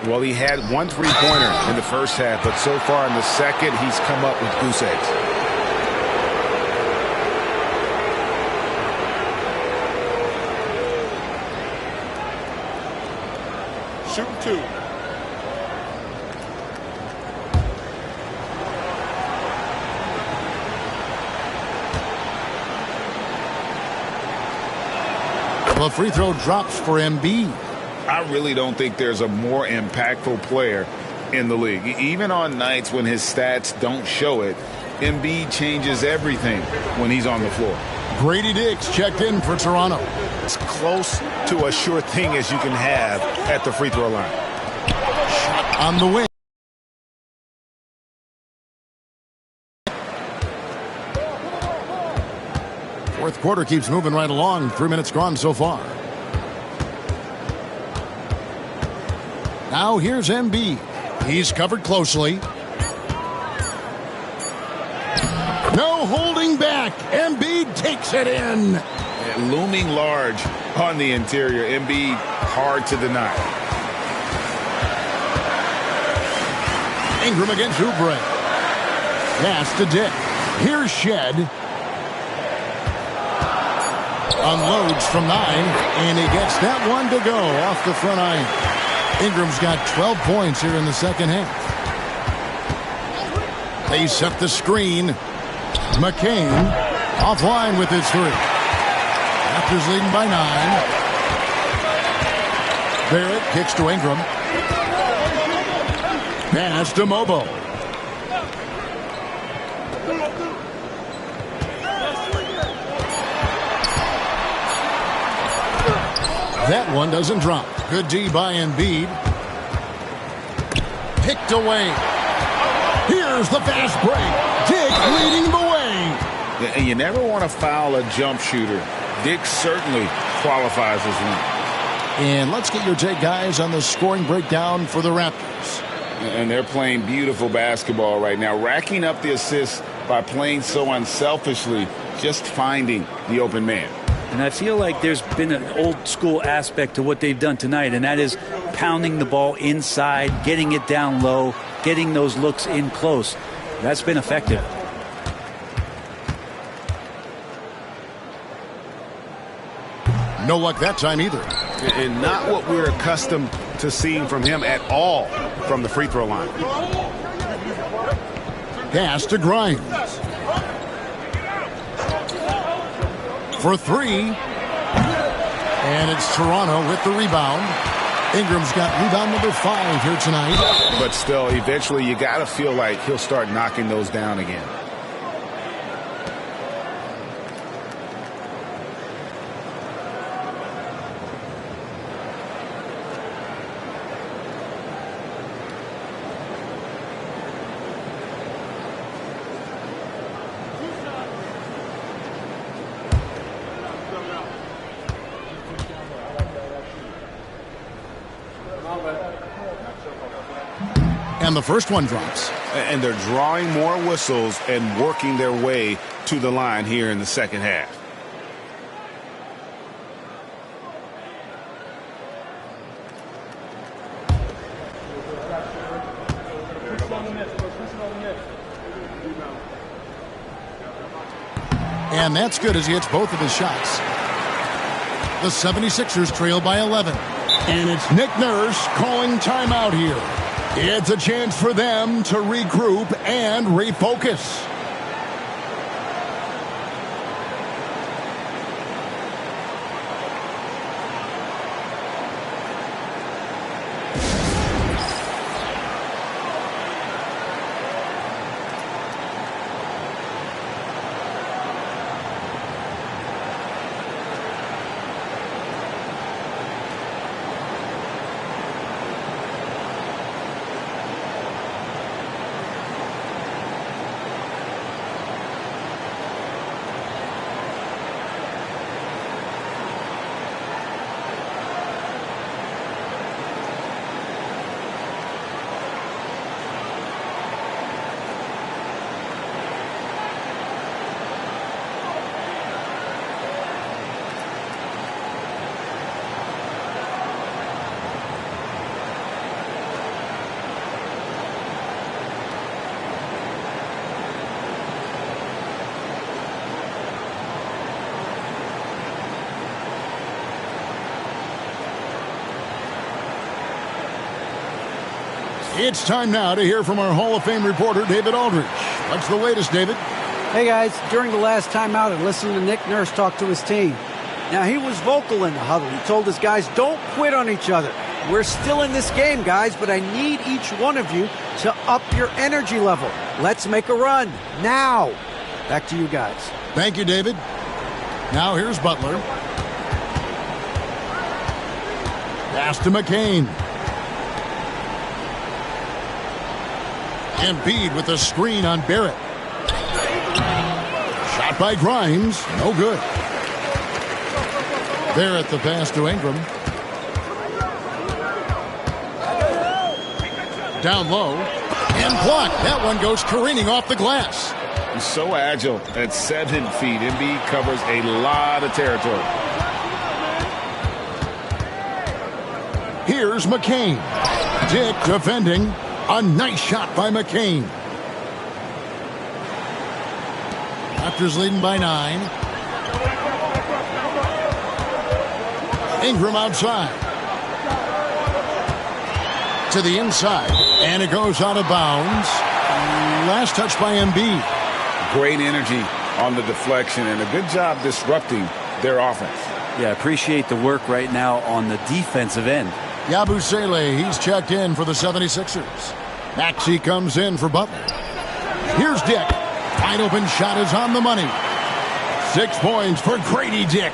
Well, he had 1 3-pointer in the first half, but so far in the second, he's come up with goose eggs. Shoot 2. The free throw drops for Embiid. I really don't think there's a more impactful player in the league. Even on nights when his stats don't show it, Embiid changes everything when he's on the floor. Grady Diggs checked in for Toronto. It's close to a sure thing as you can have at the free throw line. Shot on the wing. Fourth quarter keeps moving right along. 3 minutes gone so far. Now here's Embiid. He's covered closely. No holding back. Embiid takes it in. And looming large on the interior. Embiid hard to deny. Ingram against Oubre. Pass to Dick. Here's Shed. Unloads from 9, and he gets that one to go off the front iron. Ingram's got 12 points here in the second half. They set the screen. McCain offline with his 3. Raptors leading by 9. Barrett kicks to Ingram. Pass to Mobo. That one doesn't drop. Good D by Embiid. Picked away. Here's Here's the fast break. Dick leading the way. And you never want to foul a jump shooter. Dick certainly qualifies as one. And let's get your take, guys, on the scoring breakdown for the Raptors. And they're playing beautiful basketball right now, racking up the assists by playing so unselfishly, just finding the open man. And I feel like there's been an old school aspect to what they've done tonight, and that is pounding the ball inside, getting it down low, getting those looks in close. That's been effective. No luck that time either. And not what we're accustomed to seeing from him at all from the free throw line. Pass to Grimes. For three. And it's Toronto with the rebound. Ingram's got rebound number 5 here tonight. But still, eventually you got to feel like he'll start knocking those down again. And the first one drops. And they're drawing more whistles and working their way to the line here in the second half. And that's good as he hits both of his shots. The 76ers trail by 11. And it's Nick Nurse calling timeout here. It's a chance for them to regroup and refocus. It's time now to hear from our Hall of Fame reporter, David Aldridge. What's the latest, David? Hey, guys. During the last timeout, I listened to Nick Nurse talk to his team. Now, he was vocal in the huddle. He told his guys, don't quit on each other. We're still in this game, guys, but I need each one of you to up your energy level. Let's make a run. Now. Back to you guys. Thank you, David. Now here's Butler. Pass to McCain. Embiid with a screen on Barrett. Shot by Grimes. No good. Barrett the pass to Ingram. Down low. And blocked. That one goes careening off the glass. He's so agile at 7 feet. Embiid covers a lot of territory. Here's McCain. Dick defending. A nice shot by McCain. Raptors leading by 9. Ingram outside. To the inside. And it goes out of bounds. Last touch by Embiid. Great energy on the deflection and a good job disrupting their offense. Yeah, appreciate the work right now on the defensive end. Yabusele, he's checked in for the 76ers. Maxey comes in for Butler. Here's Dick. Wide open shot is on the money. 6 points for Grady Dick.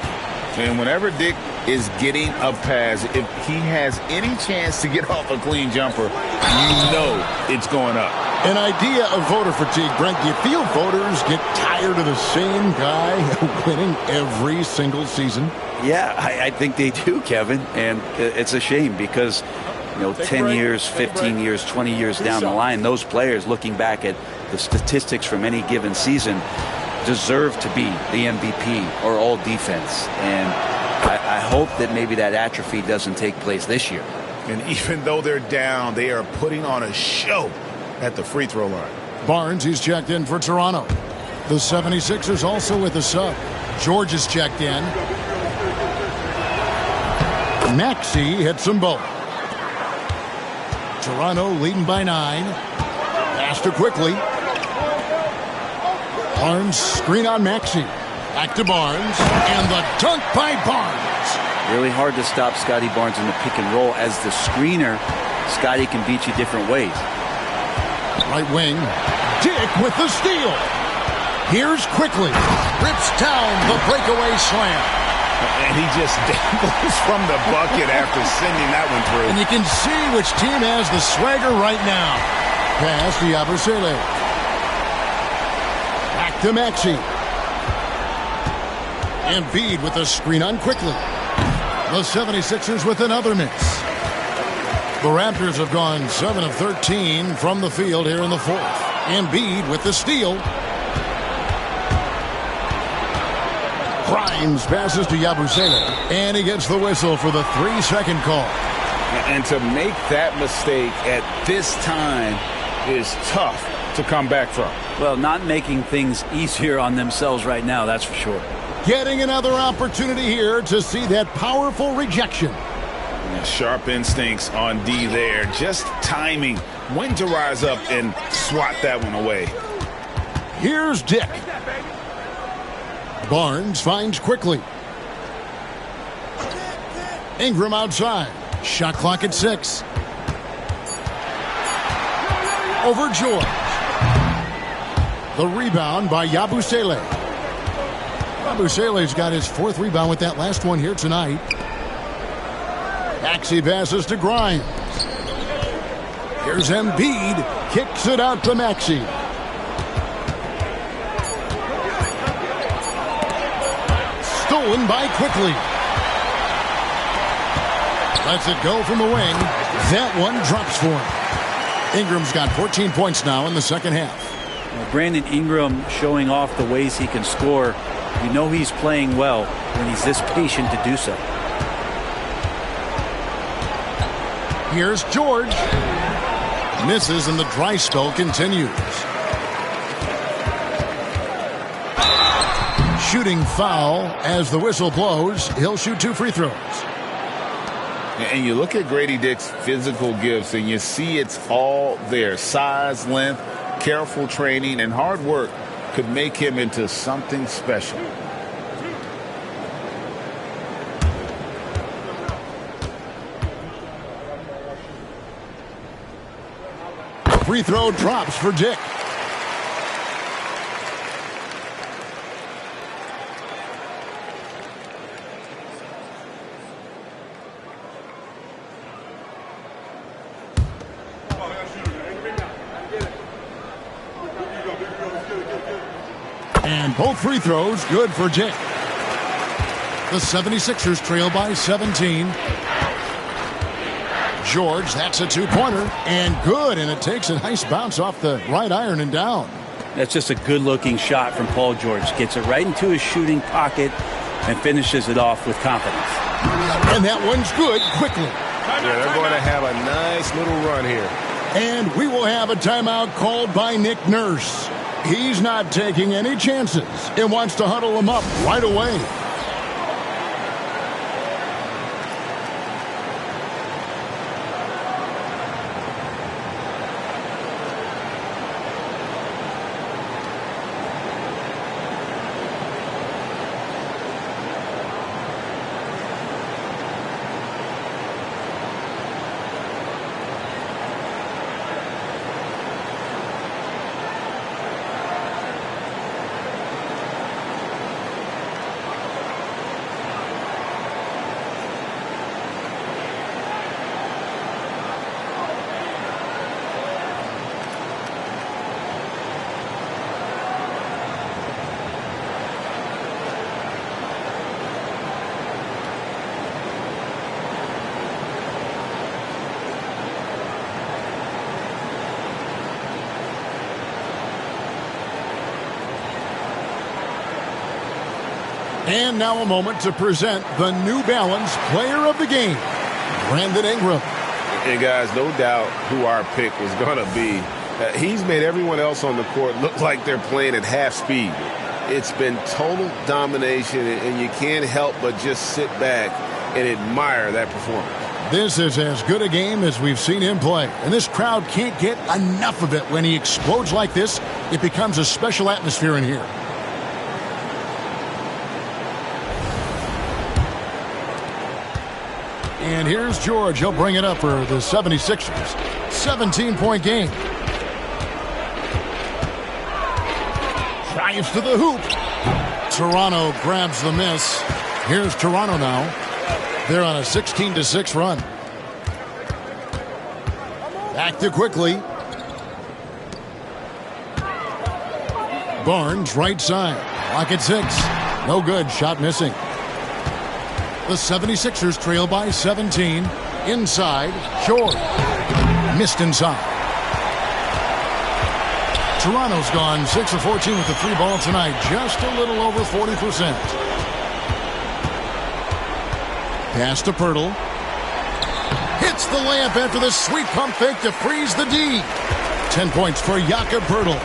And whenever Dick is getting a pass, if he has any chance to get off a clean jumper, you know it's going up. An idea of voter fatigue, Brent. Do you feel voters get tired of the same guy winning every single season? Yeah, I think they do, Kevin. And it's a shame because, 10 years, 15 years, 20 years down the line, those players looking back at the statistics from any given season deserve to be the MVP or all defense. And I hope that maybe that atrophy doesn't take place this year. And even though they're down, they are putting on a show at the free throw line. Barnes, he's checked in for Toronto. The 76ers also with a sub. George is checked in. Maxey hits them both. Toronto leading by 9. Pass to quickly. Barnes screen on Maxey. Back to Barnes. And the dunk by Barnes. Really hard to stop Scotty Barnes in the pick and roll. As the screener, Scotty can beat you different ways. Right wing. Dick with the steal. Here's quickly. Rips down the breakaway slam. And he just dangles from the bucket after sending that one through. And you can see which team has the swagger right now. Pass to Yabusele. Back to Maxey. Embiid with a screen on quickly. The 76ers with another miss. The Raptors have gone 7 of 13 from the field here in the fourth. Embiid with the steal. Grimes passes to Yabusele, and he gets the whistle for the 3-second call. And to make that mistake at this time is tough to come back from. Well, not making things easier on themselves right now, that's for sure. Getting another opportunity here to see that powerful rejection. Sharp instincts on D there. Just timing when to rise up and swat that one away. Here's Dick. Barnes finds quickly. Ingram outside. Shot clock at 6. Over George. The rebound by Yabusele. Yabusele's got his 4th rebound with that last one here tonight. Maxey passes to Grimes. Here's Embiid. Kicks it out to Maxey. Stolen by quickly. Lets it go from the wing. That one drops for him. Ingram's got 14 points now in the second half. Well, Brandon Ingram showing off the ways he can score. You know he's playing well when he's this patient to do so. Here's George. Misses and the dry spell continues. Shooting foul as the whistle blows. He'll shoot 2 free throws. And you look at Grady Dick's physical gifts and you see it's all there. Size, length, careful training, and hard work could make him into something special. Free throw drops for Dick. And both free throws good for Dick. The 76ers trail by 17. George, that's a 2-pointer, and good, and it takes a nice bounce off the right iron and down. That's just a good-looking shot from Paul George. Gets it right into his shooting pocket and finishes it off with confidence. And that one's good quickly. Yeah, they're going to have a nice little run here. And we will have a timeout called by Nick Nurse. He's not taking any chances and wants to huddle them up right away. And now a moment to present the New Balance Player of the Game, Brandon Ingram. And guys, no doubt who our pick was going to be. He's made everyone else on the court look like they're playing at half speed. It's been total domination, and you can't help but just sit back and admire that performance. This is as good a game as we've seen him play, and this crowd can't get enough of it. When he explodes like this, it becomes a special atmosphere in here. And here's George. He'll bring it up for the 76ers. 17-point game. Drives to the hoop. Toronto grabs the miss. Here's Toronto now. They're on a 16-6 run. Back to quickly. Barnes, right side. Clock at 6. No good. Shot missing. The 76ers trail by 17. Inside. Short. Missed inside. Toronto's gone 6 of 14 with the free ball tonight. Just a little over 40%. Pass to Pirtle. Hits the layup after the sweet pump fake to freeze the D. 10 points for Jakob Pirtle.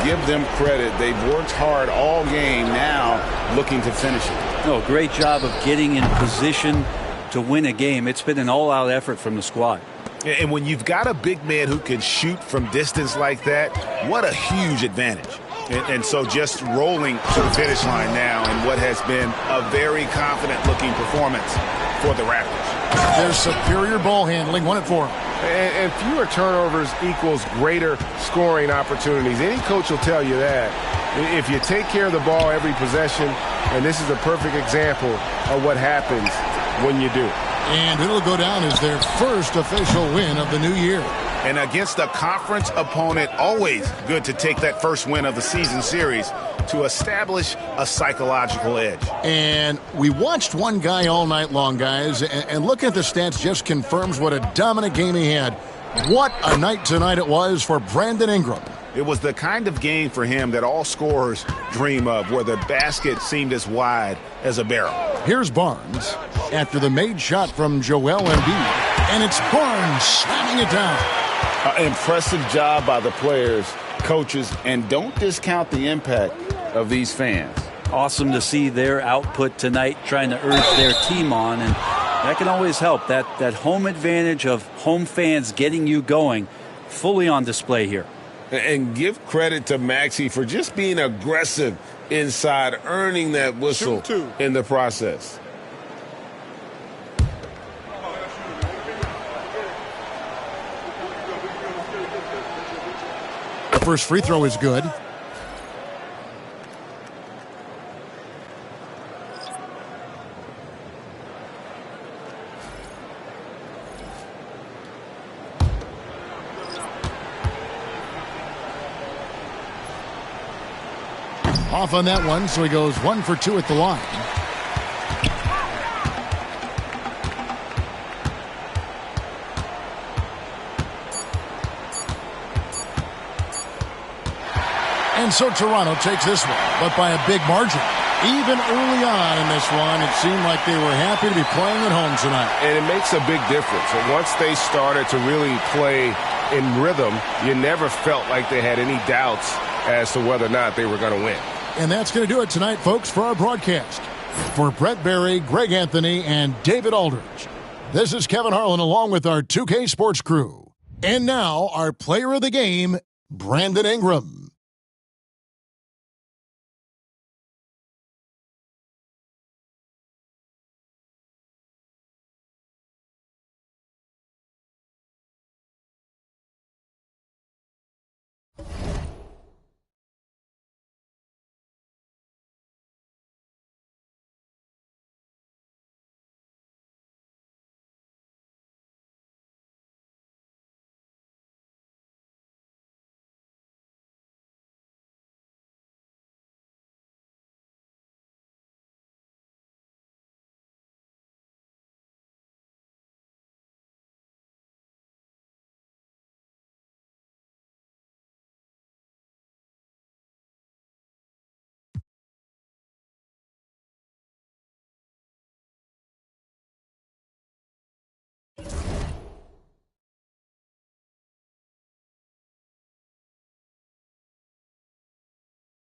Give them credit. They've worked hard all game, now looking to finish it. Oh, great job of getting in position to win a game. It's been an all-out effort from the squad. And when you've got a big man who can shoot from distance like that, what a huge advantage. And so just rolling to the finish line now in what has been a very confident-looking performance for the Raptors. Their superior ball handling won it for them. And fewer turnovers equals greater scoring opportunities. Any coach will tell you that. If you take care of the ball every possession, and this is a perfect example of what happens when you do. And it'll go down as their first official win of the new year. And against a conference opponent, always good to take that first win of the season series to establish a psychological edge. And we watched one guy all night long, guys, and looking at the stats just confirms what a dominant game he had. What a night tonight it was for Brandon Ingram. It was the kind of game for him that all scorers dream of, where the basket seemed as wide as a barrel. Here's Barnes after the made shot from Joel Embiid, and it's Barnes slamming it down. Impressive job by the players, coaches, and don't discount the impact of these fans. Awesome to see their output tonight, trying to urge their team on, and that can always help. That home advantage of home fans getting you going, fully on display here. And give credit to Maxey for just being aggressive inside, earning that whistle in the process. The first free throw is good. Off on that one, so he goes 1 for 2 at the line. And so Toronto takes this one, but by a big margin. Even early on in this one, it seemed like they were happy to be playing at home tonight. And it makes a big difference. And once they started to really play in rhythm, you never felt like they had any doubts as to whether or not they were going to win. And that's going to do it tonight, folks, for our broadcast. For Brett Barry, Greg Anthony, and David Aldridge, this is Kevin Harlan along with our 2K Sports crew. And now, our player of the game, Brandon Ingram.